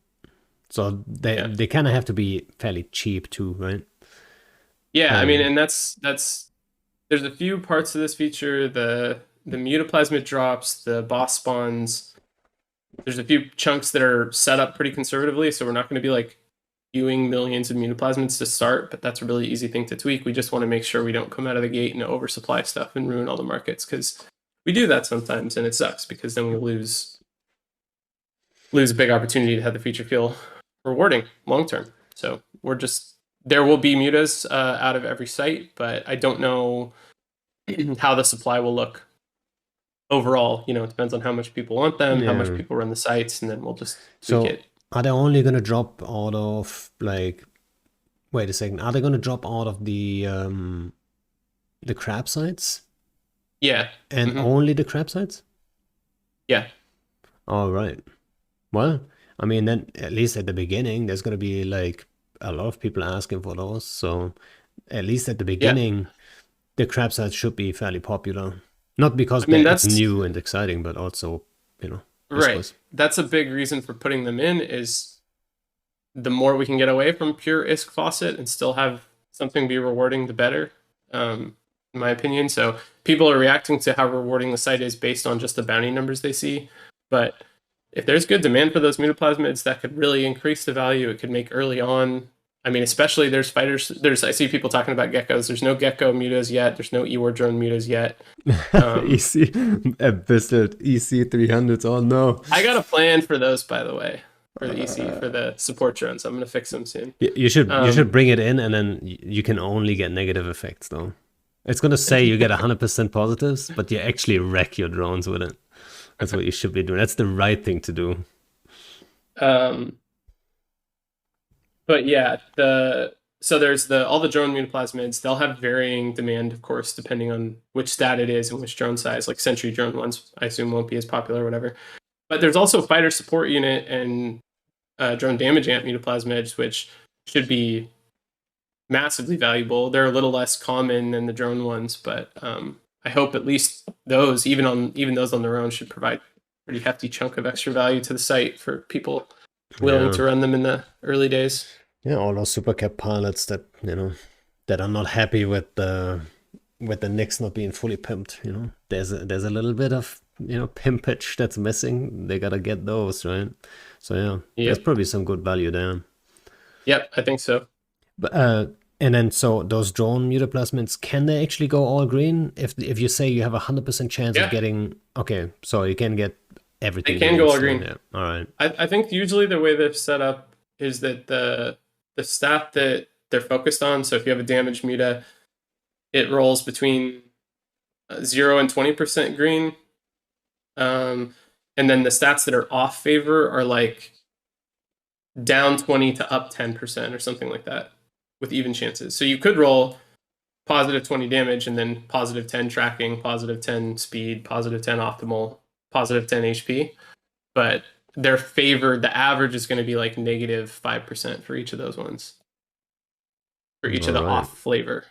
So yeah. they kind of have to be fairly cheap too, right? Yeah, I mean, Um, and that's there's a few parts of this feature, the mutaplasmid drops, the boss spawns. There's a few chunks that are set up pretty conservatively, so we're not going to be like queuing millions of mutaplasmids to start, but that's a really easy thing to tweak. We just want to make sure we don't come out of the gate and oversupply stuff and ruin all the markets, because we do that sometimes and it sucks because then we lose a big opportunity to have the feature feel rewarding long term. So there will be mutas out of every site, but I don't know how the supply will look overall. It depends on how much people want them, how much yeah. people run the sites, and then we'll just tweak So it. are they only gonna drop out of like? Wait a second. Are they gonna drop out of the crab sites Yeah. and Hmm. only the crab sites? Yeah. All right. Well, I mean, then at least at the beginning, there's gonna be like a lot of people asking for those. So at least at the Yeah. beginning, the crab sites should be fairly popular. Not because I mean, it's that's new and exciting, but also, right. risk-wise. That's a big reason for putting them in is the more we can get away from pure ISK faucet and still have something be rewarding, the better, in my opinion. So people are reacting to how rewarding the site is based on just the bounty numbers they see. But if there's good demand for those mutaplasmids, that could really increase the value. It could make early on. I mean, especially there's fighters. I see people talking about geckos. There's no gecko mutas yet. There's no Ewar drone mutas yet. EC Abyssal EC 300s. Oh no! I got a plan for those, by the way, for the EC for the support drones. I'm gonna fix them soon. You should bring it in, and then you can only get negative effects though. It's gonna say you get 100% positives, but you actually wreck your drones with it. That's what you should be doing. That's the right thing to do. But yeah, so there's all the drone mutaplasmids. They'll have varying demand, of course, depending on which stat it is and which drone size. Like sentry drone ones, I assume won't be as popular or whatever. But there's also fighter support unit and drone damage amp mutaplasmids, which should be massively valuable. They're a little less common than the drone ones, but I hope at least those, even those on their own, should provide a pretty hefty chunk of extra value to the site for people willing to run them in the early days. Yeah, all those supercap pilots that that are not happy with the Nix not being fully pimped. There's a little bit of pimpage that's missing. They gotta get those, right? So there's probably some good value there. Yep, I think so. But and then so those drone mutaplasmids, can they actually go all green if you say you have 100% chance of getting? Okay, so you can get everything. They can go all green. Yeah. All right. I think usually the way they're set up is that the stat that they're focused on. So if you have a damage muta, it rolls between 0 and 20% green. And then the stats that are off favor are like down 20 to up 10% or something like that with even chances. So you could roll positive 20 damage and then positive 10 tracking, positive 10 speed, positive 10 optimal, positive 10 HP. But they're favored, the average is going to be like negative 5% for each of those ones. For each of the off flavor.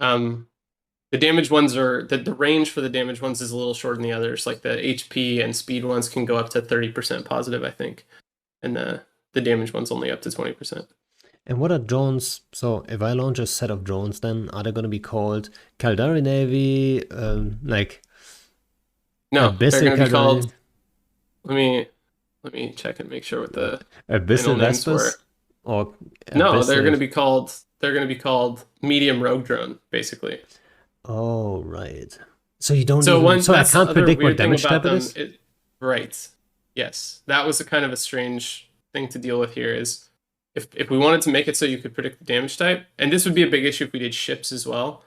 The damage ones are the range for the damage ones is a little shorter than the others. Like the HP and speed ones can go up to 30% positive, I think, and the damage ones only up to 20%. And what are drones? So if I launch a set of drones, then are they going to be called Caldari Navy? Like no, Abyssal they're going to be Caldari? called. Let me check and make sure what the Abyssal names were. Or no, they're going to be called medium rogue drone, basically. Oh right. So you don't. So I can't predict what damage type it is. Right. Yes, that was a kind of a strange thing to deal with here. Is if we wanted to make it so you could predict the damage type, and this would be a big issue if we did ships as well.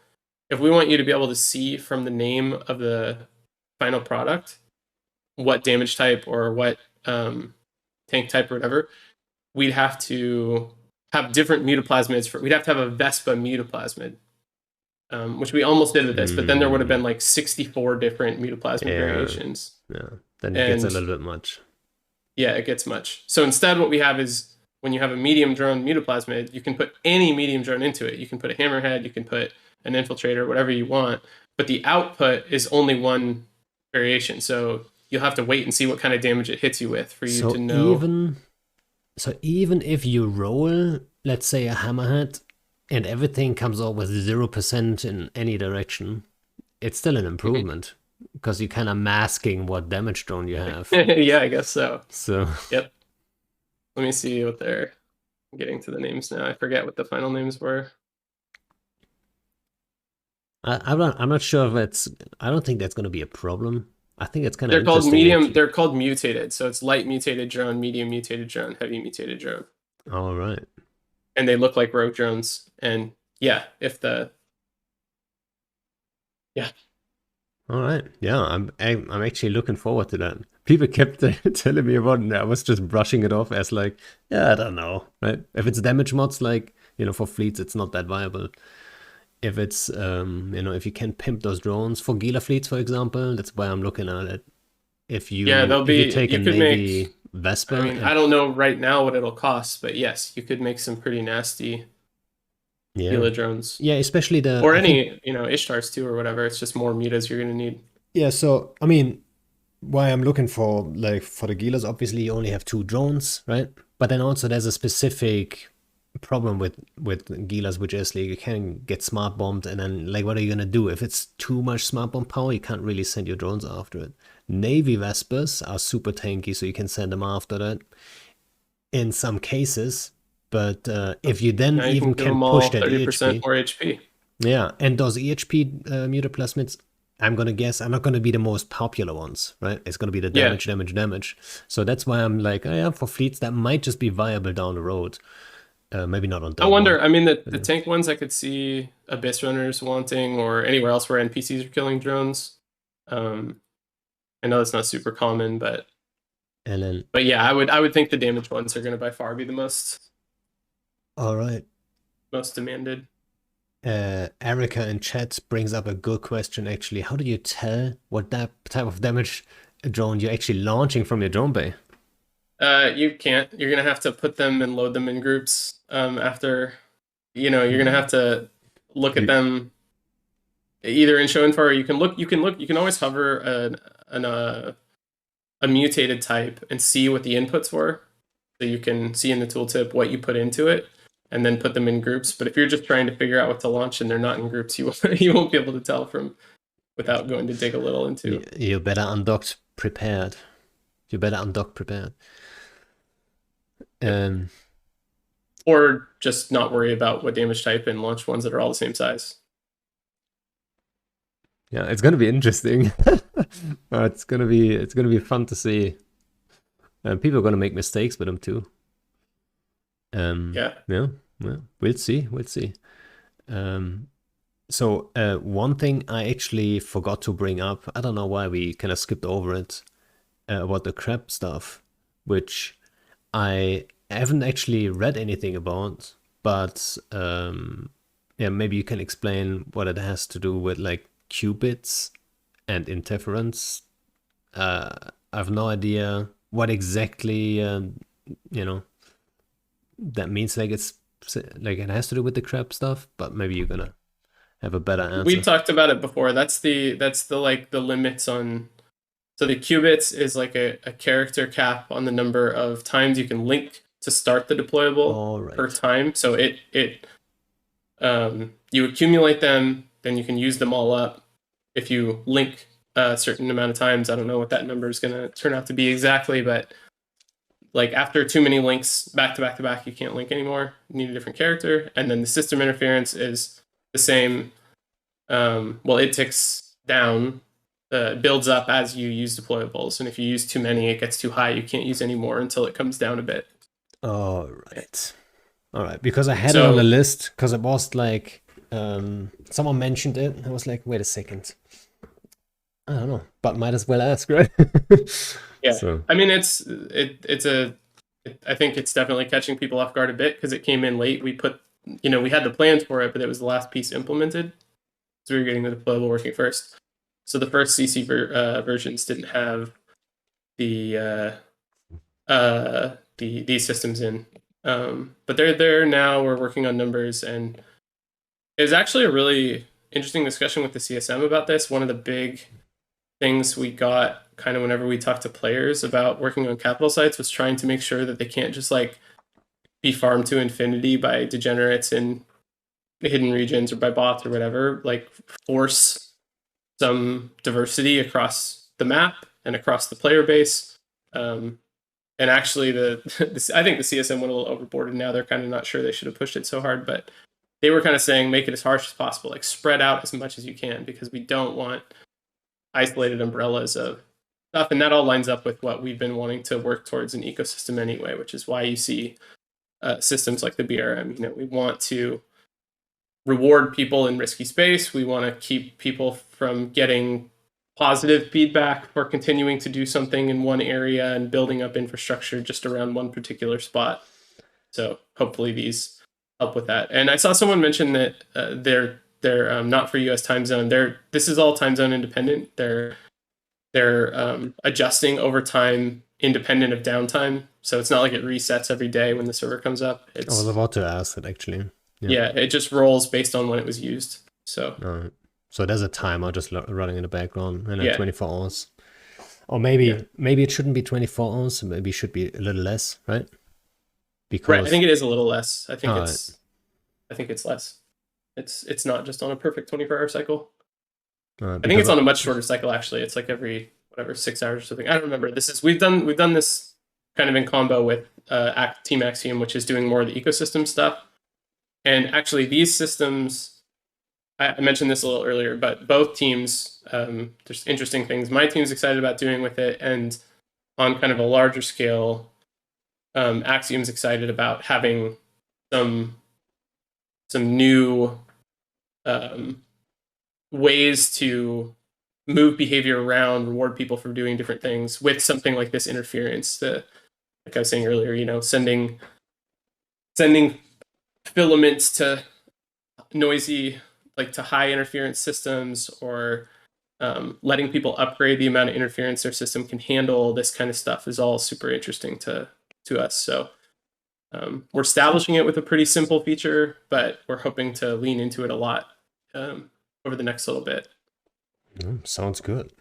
If we want you to be able to see from the name of the final product what damage type or what tank type or whatever, we'd have to have different mutaplasmids. We'd have to have a Vespa mutaplasmid, which we almost did with this, but then there would have been like 64 different mutaplasmid variations. Yeah, then it gets a little bit much. Yeah, it gets much. So instead what we have is when you have a medium drone mutaplasmid, you can put any medium drone into it. You can put a hammerhead, you can put an infiltrator, whatever you want, but the output is only one variation. So you'll have to wait and see what kind of damage it hits you with for you to know. Even if you roll, let's say a hammerhead, and everything comes out with 0% in any direction, it's still an improvement because you're kind of masking what damage drone you have. Yeah, I guess so. So yep. Let me see what they're getting to the names now. I forget what the final names were. I'm not sure if it's. I don't think that's going to be a problem. I think it's kind of. They're called medium. Actually. They're called mutated. So it's light mutated drone, medium mutated drone, heavy mutated drone. All right. And they look like rogue drones. And yeah, yeah. All right. Yeah, I'm actually looking forward to that. People kept telling me about it, and I was just brushing it off as like, yeah, I don't know, right? If it's damage mods, like for fleets, it's not that viable. If it's if you can pimp those drones for Gila fleets, for example, that's why I'm looking at it. If you take a Navy Vespa, I mean, I don't know right now what it'll cost, but yes, you could make some pretty nasty Gila drones. Yeah, especially any Ishtars too or whatever. It's just more mutas you're gonna need. Yeah, so I mean, why I'm looking for the Gilas, obviously you only have 2 drones, right? But then also there's a specific problem with Gilas, which is like you can get smart bombed, and then like what are you gonna do if it's too much smart bomb power? You can't really send your drones after it. Navy Vespers are super tanky, so you can send them after that in some cases. But if you then Now you can even give can them push all that 30% EHP, more HP. yeah, and those EHP mutoplasmids, I'm gonna guess are not gonna be the most popular ones, right? It's gonna be the Yeah. damage. So that's why I'm like, oh yeah, for fleets that might just be viable down the road. Maybe not on I Dome wonder, 1. I mean, But, the tank ones I could see Abyss Runners wanting, or anywhere else where NPCs are killing drones. I know that's not super common, and then, but yeah, I would think the damage ones are going to by far be the all right. most demanded. Erica in chat brings up a good question actually. How do you tell what that type of damage drone you're actually launching from your drone bay? You can't. You're gonna have to put them and load them in groups. After, you're gonna have to look at You, them either in show info, or you can look. You can look. You can always hover a mutated type and see what the inputs were, so you can see in the tooltip what you put into it, and then put them in groups. But if you're just trying to figure out what to launch and they're not in groups, you won't be able to tell from without going to dig a little into. you better undocked prepared. You better undock prepared. Um, Or just not worry about what damage type and launch ones that are all the same size. yeah, it's gonna be interesting. It's gonna be fun to see. People are gonna make mistakes with them too. Yeah. Yeah, we'll see. So one thing I actually forgot to bring up, I don't know why we kind of skipped over it, about the crab stuff, which I haven't actually read anything about, but yeah, maybe you can explain what it has to do with like qubits and interference. I have no idea what exactly you know that means. Like it's like it has to do with the crab stuff, but maybe you're gonna have a better We answer. talked about it before. That's the like the limits on. So the qubits is like a character cap on the number of times you can link to start the deployable All per right. time. So you accumulate them, then you can use them all up. If you link a certain amount of times, I don't know what that number is going to turn out to be exactly, but like after too many links back to back to back, you can't link anymore. You need a different character. And then the system interference is the same. Well, it ticks down, builds up as you use deployables. And if you use too many, it gets too high. You can't use any more until it comes down a bit. All right. All right. Because I had it on the So list because it was like someone mentioned it. I was like, wait a second. I don't know, but might as well ask, right? yeah, So, I mean, I think it's definitely catching people off guard a bit because it came in late. We had the plans for it, but it was the last piece implemented. So we were getting the deployable working first. So the first CC versions didn't have these systems in, but they're there now. We're working on numbers, and it was actually a really interesting discussion with the CSM about this. One of the big things we got kind of whenever we talked to players about working on capital sites was trying to make sure that they can't just like be farmed to infinity by degenerates in hidden regions or by bots or whatever. Like force some diversity across the map and across the player base. And actually, I think the CSM went a little overboard, and now they're kind of not sure they should have pushed it so hard. But they were kind of saying make it as harsh as possible, like spread out as much as you can, because we don't want isolated umbrellas of stuff. And that all lines up with what we've been wanting to work towards an ecosystem anyway, which is why you see systems like the BRM. We want to reward people in risky space. We want to keep people from getting positive feedback for continuing to do something in one area and building up infrastructure just around one particular spot. So hopefully these help with that. And I saw someone mention that they're not for U.S. time zone. This is all time zone independent. They're adjusting over time independent of downtime. So it's not like it resets every day when the server comes up. I was about to ask it actually. Yeah, it just rolls based on when it was used. So All right. So there's a timer just running in the background, and then yeah, 24 hours. Or maybe it shouldn't be 24 hours. Maybe it should be a little less, right? Right. I because think it is a little less. uh, I think it's less. It's not just on a perfect 24-hour cycle. I think because it's on a much shorter cycle actually. It's like every whatever 6 hours or something. I don't remember. This is we've done this kind of in combo with Team Axiom, which is doing more of the ecosystem stuff. And actually, these systems, I mentioned this a little earlier, but both teams, there's interesting things my team's excited about doing with it, and on kind of a larger scale, Axiom's excited about having some new um, ways to move behavior around, reward people for doing different things with something like this interference. Like I was saying earlier, sending filaments to noisy, like to high interference systems, or letting people upgrade the amount of interference their system can handle. This kind of stuff is all super interesting to us. So we're establishing it with a pretty simple feature, but we're hoping to lean into it a lot over the next little bit. sounds good.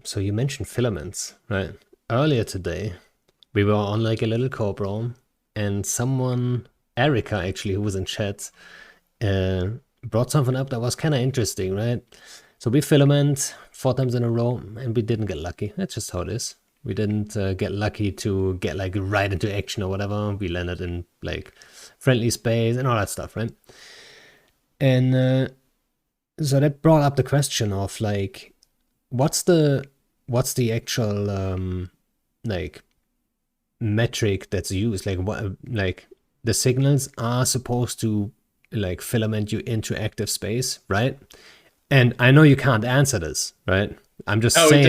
So you mentioned filaments, right? Earlier today, we were on like a little co-brawl, and someone, Erica actually, who was in chat, uh, brought something up that was kind of interesting, right? So we filament 4 times in a row, and we didn't get lucky. That's just how it is. We didn't get lucky to get like right into action or whatever. We landed in like friendly space and all that stuff, right? And so that brought up the question of like, what's the actual like metric that's used? Like what, like the signals are supposed to like filament you into active space, right? And I know you can't answer this, right? I'm just Oh, saying.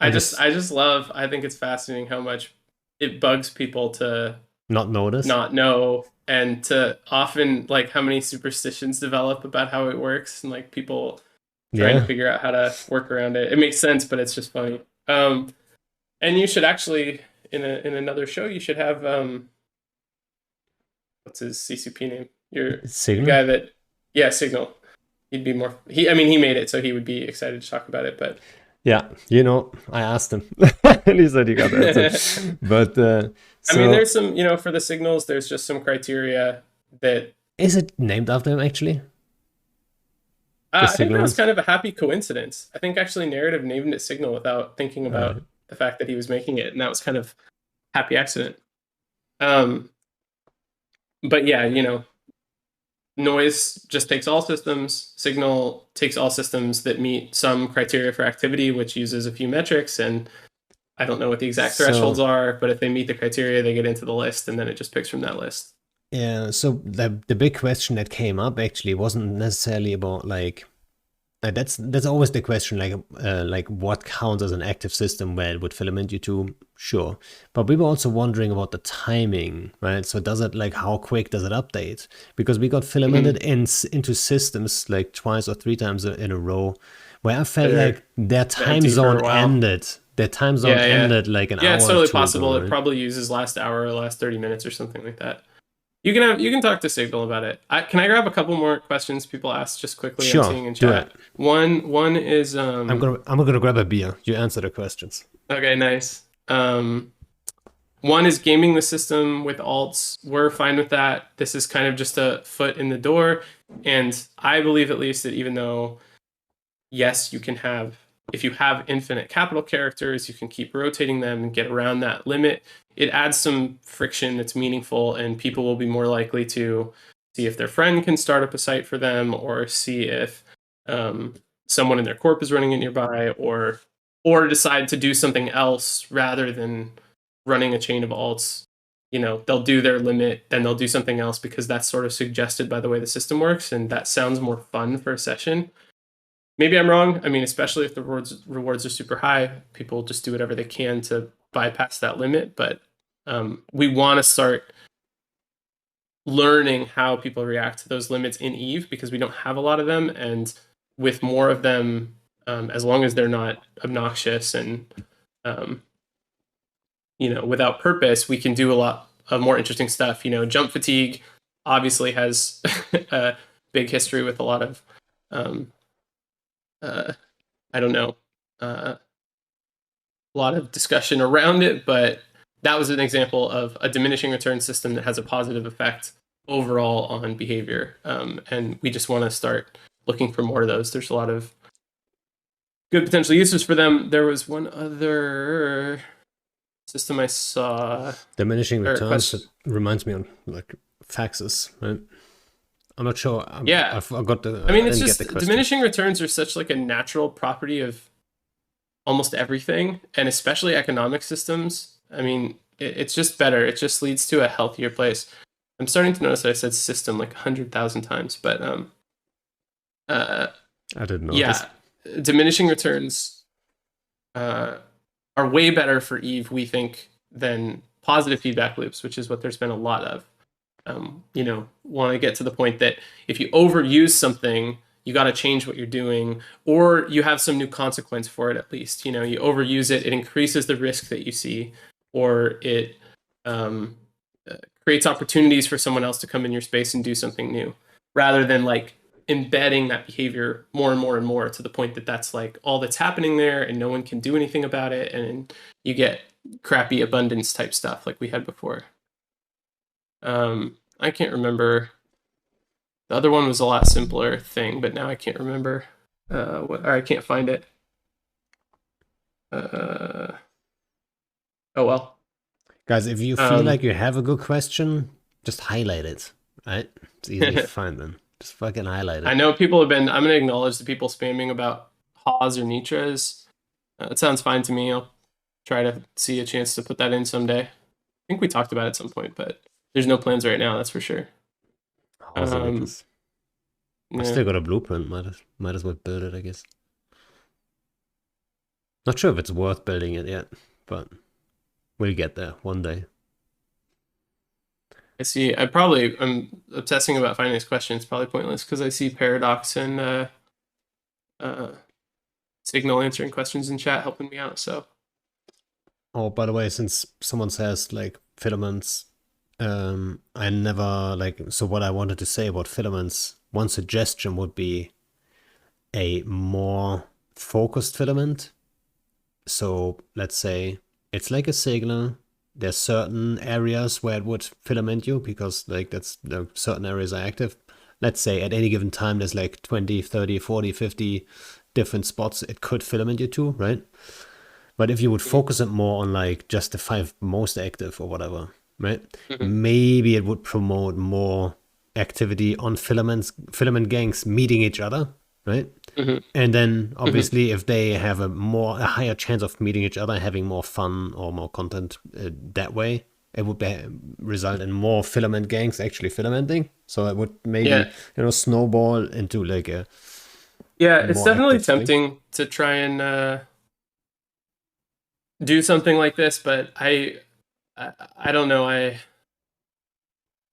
I I'm just just I just love. I think it's fascinating how much it bugs people to not notice. not know, and to often like how many superstitions develop about how it works, and like people trying to Yeah. figure out how to work around it. It makes sense, but it's just funny. And you should actually in another show you should have what's his CCP name? Your Signal. guy that yeah, Signal. He'd be more I mean he made it, so he would be excited to talk about it, but Yeah, I asked him, and he said he got the answer. But I mean so there's some, for the signals there's just some criteria that is it named after him actually? The I think signal that was ones. kind of a happy coincidence. I think actually narrative named it Signal without thinking Uh, about the fact that he was making it, and that was kind of happy accident. Um, but yeah, noise just takes all systems. Signal takes all systems that meet some criteria for activity, which uses a few metrics. And I don't know what the exact thresholds so are, but if they meet the criteria, they get into the list, and then it just picks from that list. yeah, so the big question that came up actually wasn't necessarily about like that's always the question, like what counts as an active system where it would filament you to, sure. But we were also wondering about the timing, right? So does it like how quick does it update? Because we got filamented Mm-hmm. into systems like twice or 3 times in a row where I felt They're like their time empty for zone a while. ended. Their time zone Yeah, yeah. ended like an Yeah, it's hour or totally two possible. ago, It right? probably uses last hour or last 30 minutes or something like that. You can talk to Signal about it. Can I grab a couple more questions people asked just quickly? I'm Sure, seeing in do it. chat. One is I'm gonna grab a beer. You answer the questions. okay, nice. One is gaming the system with alts. We're fine with that. This is kind of just a foot in the door, and I believe at least that even though yes, you can have, if you have infinite capital characters, you can keep rotating them and get around that limit. It adds some friction that's meaningful, and people will be more likely to see if their friend can start up a site for them, or see if someone in their corp is running it nearby, or decide to do something else rather than running a chain of alts. They'll do their limit, then they'll do something else because that's sort of suggested by the way the system works, and that sounds more fun for a session. Maybe I'm wrong. I mean, especially if the rewards are super high, people just do whatever they can to bypass that limit. But we want to start learning how people react to those limits in Eve because we don't have a lot of them, and with more of them, as long as they're not obnoxious and um, without purpose, we can do a lot of more interesting stuff. Jump fatigue obviously has a big history with a lot of um, uh, I don't know, a lot of discussion around it, but that was an example of a diminishing return system that has a positive effect overall on behavior. And we just want to start looking for more of those. There's a lot of good potential uses for them. There was one other system I saw. Diminishing Or returns, question. it reminds me of like faxes, right? I'm not sure. Yeah. I forgot the. I mean, I it's didn't get just the question. diminishing returns are such like a natural property of almost everything, and especially economic systems. I mean, it's just better. It just leads to a healthier place. I'm starting to notice that I said system like 100,000 times, but uh, I didn't notice. yeah, diminishing returns are way better for Eve, we think, than positive feedback loops, which is what there's been a lot of. Want to get to the point that if you overuse something, you got to change what you're doing, or you have some new consequence for it at least. You overuse it, it increases the risk that you see, or it creates opportunities for someone else to come in your space and do something new, rather than like embedding that behavior more and more and more to the point that that's like all that's happening there and no one can do anything about it, and you get crappy abundance type stuff like we had before. I can't remember. The other one was a lot simpler thing, but now I can't remember. Or I can't find it. Oh well. Guys, if you feel like you have a good question, just highlight it, right? It's easy to find them. Just fucking highlight it. I know people have been. I'm gonna acknowledge the people spamming about Haas or Nitras. It sounds fine to me. I'll try to see a chance to put that in someday. I think we talked about it at some point, but there's no plans right now. That's for sure. I Yeah. still got a blueprint. Might as well build it, I guess. Not sure if it's worth building it yet, but we'll get there one day. I see. I'm obsessing about finding this question. It's probably pointless because I see Paradox and Signal answering questions in chat helping me out. So. Oh, by the way, since someone says like filaments, I never like. So what I wanted to say about filaments, one suggestion would be a more focused filament. So let's say it's like a signal. There's certain areas where it would filament you because like certain areas are active. Let's say at any given time there's like 20, 30, 40, 50 different spots it could filament you to, right? But if you would focus it more on like just the 5 most active or whatever, right? Maybe it would promote more activity on filament gangs meeting each other, right? And then obviously if they have a higher chance of meeting each other, having more fun or more content that way, it would result in more filament gangs actually filamenting. So it would maybe snowball into like a it's definitely tempting to try and do something like this, but I don't know. I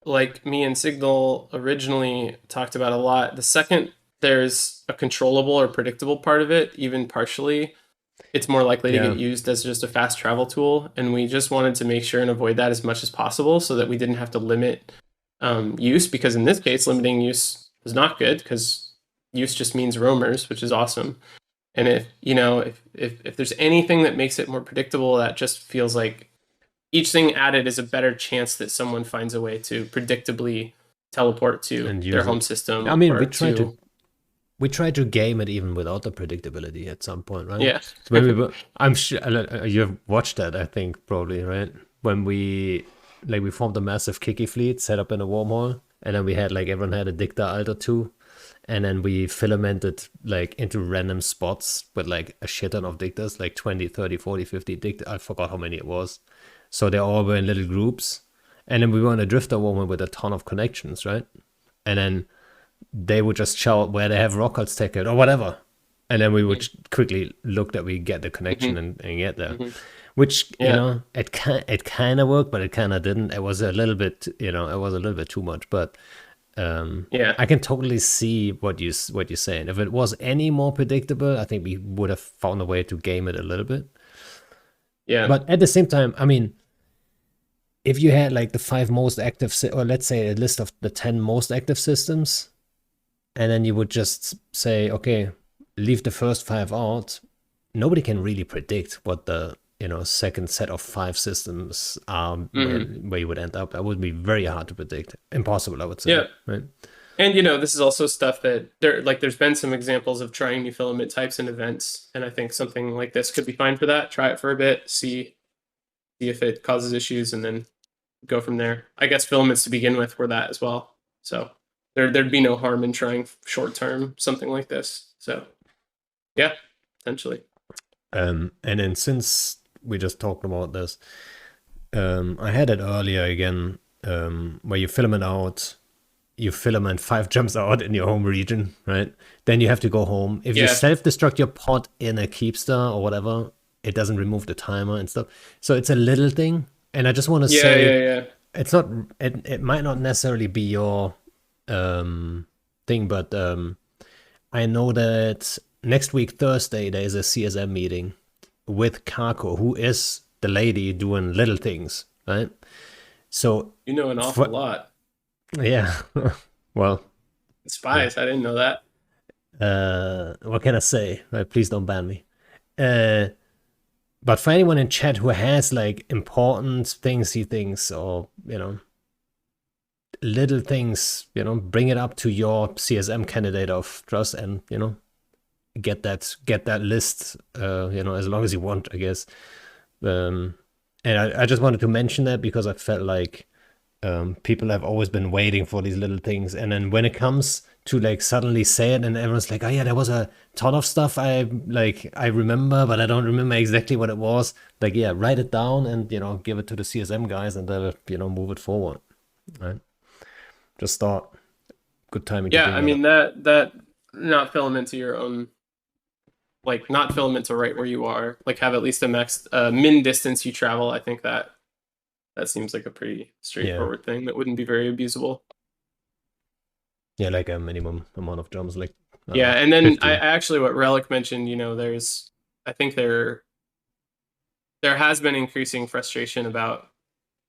like me and Signal originally talked about a lot. The second there's a controllable or predictable part of it, even partially, it's more likely to get used as just a fast travel tool. And we just wanted to make sure and avoid that as much as possible so that we didn't have to limit use, because in this case, limiting use is not good because use just means roamers, which is awesome. And if there's anything that makes it more predictable, that just feels like each thing added is a better chance that someone finds a way to predictably teleport to their home system. I mean, we try to game it even without the predictability at some point, right? Yeah. I'm sure you've watched that, I think, probably, right? When we formed a massive Kiki fleet set up in a wormhole, and then we had everyone had a Dicta Alt or two, and then we filamented into random spots with a shit ton of Dictas, 20, 30, 40, 50 Dicta. I forgot how many it was. So they all were in little groups. And then we were in a drifter wormhole with a ton of connections, right? And then they would just shout where they have rockets ticket or whatever. And then we would quickly look that we get the connection and get there. Which, it kind of worked, but it kind of didn't. It was a little bit, it was a little bit too much. But I can totally see what you're saying. If it was any more predictable, I think we would have found a way to game it a little bit. Yeah. But at the same time, I mean, if you had the 5 most active, or let's say a list of the 10 most active systems, and then you would just say, okay, leave the first 5 out, nobody can really predict what the second set of 5 systems Hmm. where you would end up. That would be very hard to predict. Impossible, I would say. Yeah. Right? And this is also stuff that there's been some examples of trying new filament types in events, and I think something like this could be fine for that. Try it for a bit, see if it causes issues, and then go from there. I guess filaments to begin with were that as well. So there'd be no harm in trying short term something like this. So yeah, potentially. And then since we just talked about this, I had it earlier again, where you filament 5 jumps out in your home region, right? Then you have to go home. If you Yeah. self-destruct your pod in a keepstar or whatever, it doesn't remove the timer and stuff. So it's a little thing. And I just want to Yeah, say, yeah, yeah. it's not, it might not necessarily be your thing, but I know that next week, Thursday, there is a CSM meeting with Kako, who is the lady doing little things, right? So, You know an awful for, lot. yeah, well, yeah. Spies, I didn't know that. What can I say? Right, please don't ban me. Uh, but for anyone in chat who has like important things he thinks, or little things, bring it up to your CSM candidate of trust, and get that list. As long as you want, I guess. Um, and I just wanted to mention that because I felt like people have always been waiting for these little things, and then when it comes to like suddenly say it, and everyone's like, "Oh yeah, there was a ton of stuff I remember, but I don't remember exactly what it was." Like, yeah, write it down and give it to the CSM guys, and they'll move it forward. Right? Just start. Good timing to Yeah, bring I that mean up. that not filament to your own, like not filament to right where you are, like have at least a max min distance you travel. I think that seems like a pretty Yeah, straightforward thing that wouldn't be very abusable. yeah, like a minimum amount of jumps, like I don't Yeah, know, and then I 15. actually what Relic mentioned, there's I think there has been increasing frustration about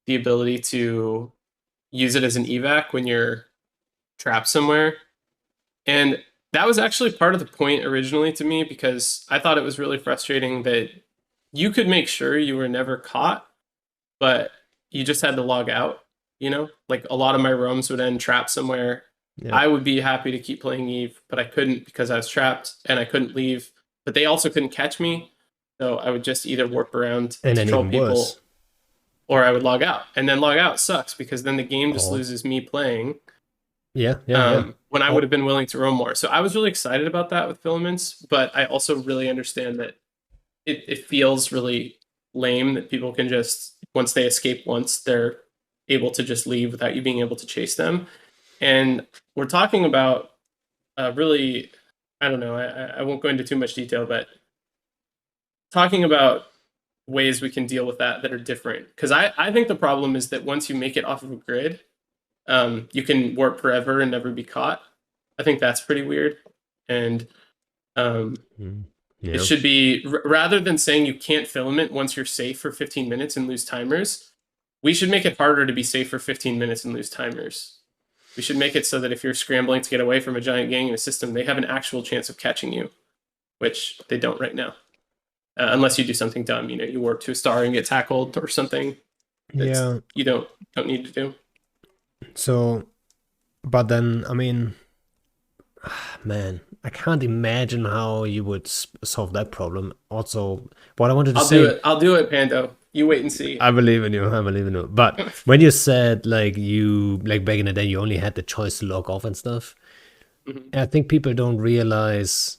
the ability to use it as an evac when you're trapped somewhere. And that was actually part of the point originally to me because I thought it was really frustrating that you could make sure you were never caught, but you just had to log out, Like a lot of my roams would end trapped somewhere. Yeah, I would be happy to keep playing Eve, but I couldn't because I was trapped and I couldn't leave. But they also couldn't catch me. So I would just either warp around and to then troll even people worse. or I would log out. And then log out sucks because then the game just Oh, loses me playing yeah, yeah, yeah. when I would Oh, have been willing to roam more. So I was really excited about that with filaments, but I also really understand that it feels really lame that people can just, once they escape once, they're able to just leave without you being able to chase them. And we're talking about really, I don't know, I won't go into too much detail, but talking about ways we can deal with that are different. Because I think the problem is that once you make it off of a grid, you can warp forever and never be caught. I think that's pretty weird. And mm, it yeah. should be rather than saying you can't filament once you're safe for 15 minutes and lose timers, we should make it harder to be safe for 15 minutes and lose timers. We should make it so that if you're scrambling to get away from a giant gang in a system, they have an actual chance of catching you, which they don't right now. Unless you do something dumb, you warp to a star and get tackled or something that Yeah. you don't need to do. So, but then, I mean, man, I can't imagine how you would solve that problem. Also, what I wanted to I'll do say, it. I'll do it, Pando. You wait and see. I believe in you. I believe in you. But when you said like like back in the day, you only had the choice to log off and stuff, Mhm. I think people don't realize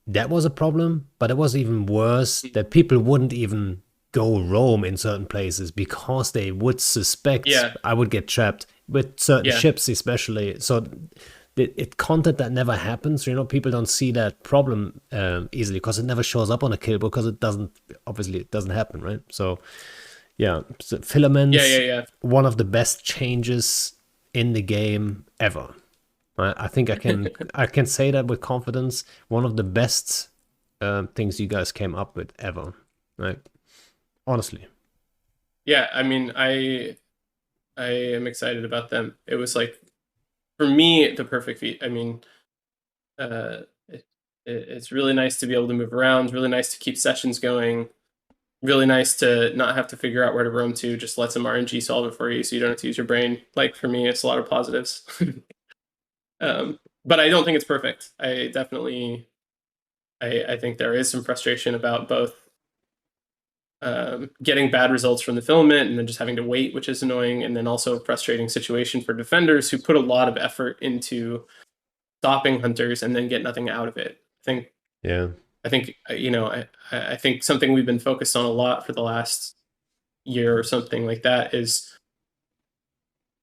that was a problem, but it was even worse that people wouldn't even go roam in certain places because they would suspect Yeah, I would get trapped with certain yeah, ships, especially. So it content that never happens. People don't see that problem easily because it never shows up on a kill because it doesn't. Obviously, it doesn't happen, right? So yeah, so yeah, yeah, filaments, yeah. one of the best changes in the game ever. I think I can say that with confidence. One of the best things you guys came up with ever, right? Honestly, Yeah, I mean, I am excited about them. It was like for me the perfect feat. I mean, uh, it's really nice to be able to move around. Really nice to keep sessions going. really nice to not have to figure out where to roam to. Just let some RNG solve it for you, so you don't have to use your brain. Like for me, it's a lot of positives. But I don't think it's perfect. I definitely, I think there is some frustration about both getting bad results from the filament and then just having to wait, which is annoying, and then also a frustrating situation for defenders who put a lot of effort into stopping hunters and then get nothing out of it. Yeah. I think I think something we've been focused on a lot for the last year or something like that is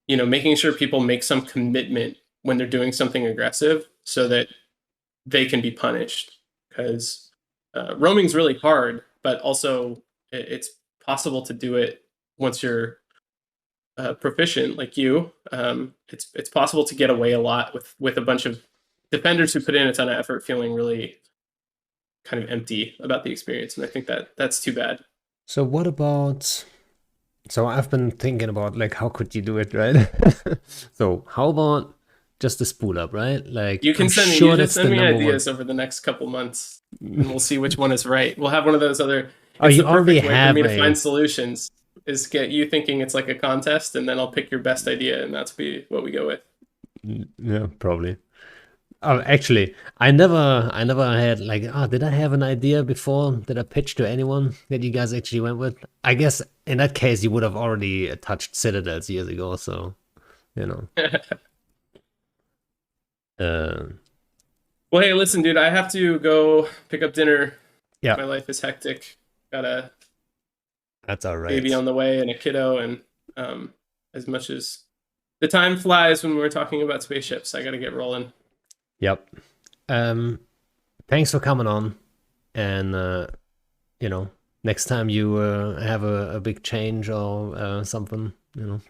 making sure people make some commitment when they're doing something aggressive so that they can be punished, because roaming's really hard, but also it's possible to do it once you're proficient like you. It's possible to get away a lot with a bunch of defenders who put in a ton of effort feeling really kind of empty about the experience, and I think that that's too bad. So what about, so I've been thinking about like how could you do it, right? So how about just the spool up, right? Like You I'm can send me. You sure should that's the send me number one. ideas over the next couple months, and we'll see which one is right. We'll have one of those other. Oh, It's you the already perfect way for have me to a, find solutions. Is get you thinking it's like a contest, and then I'll pick your best idea, and that's be what we go with. yeah, probably. Oh, actually, I never had like, oh, did I have an idea before? Did I pitch to anyone that you guys actually went with? I guess in that case, you would have already touched Citadels years ago, so, you know. Uh, Well, hey, listen, dude, I have to go pick up dinner. yeah, My life is hectic. Got a that's all baby right. on the way and a kiddo, and um, as much as the time flies when we're talking about spaceships, I got to get rolling. Yep. Um, thanks for coming on. And, you know, next time you have a big change or something,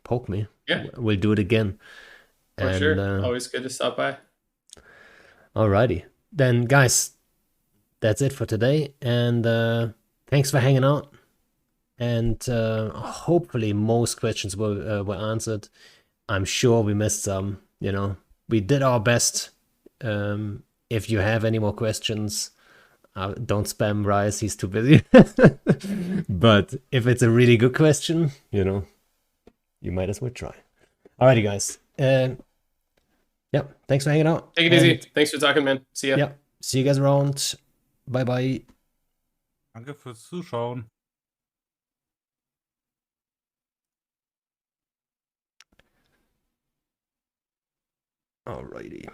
poke me. Yeah, We'll do it again. for And sure. Always good to stop by. alrighty. Then, guys, that's it for today. And thanks for hanging out. And hopefully, most questions were answered. I'm sure we missed some. We did our best. If you have any more questions, don't spam Rise, he's too busy. But if it's a really good question, you might as well try. Alrighty, guys. Yeah, thanks for hanging out. Take it easy. And Thanks for talking, man. See ya. yeah, see you guys around. Bye bye. Danke fürs Zuschauen. Alrighty.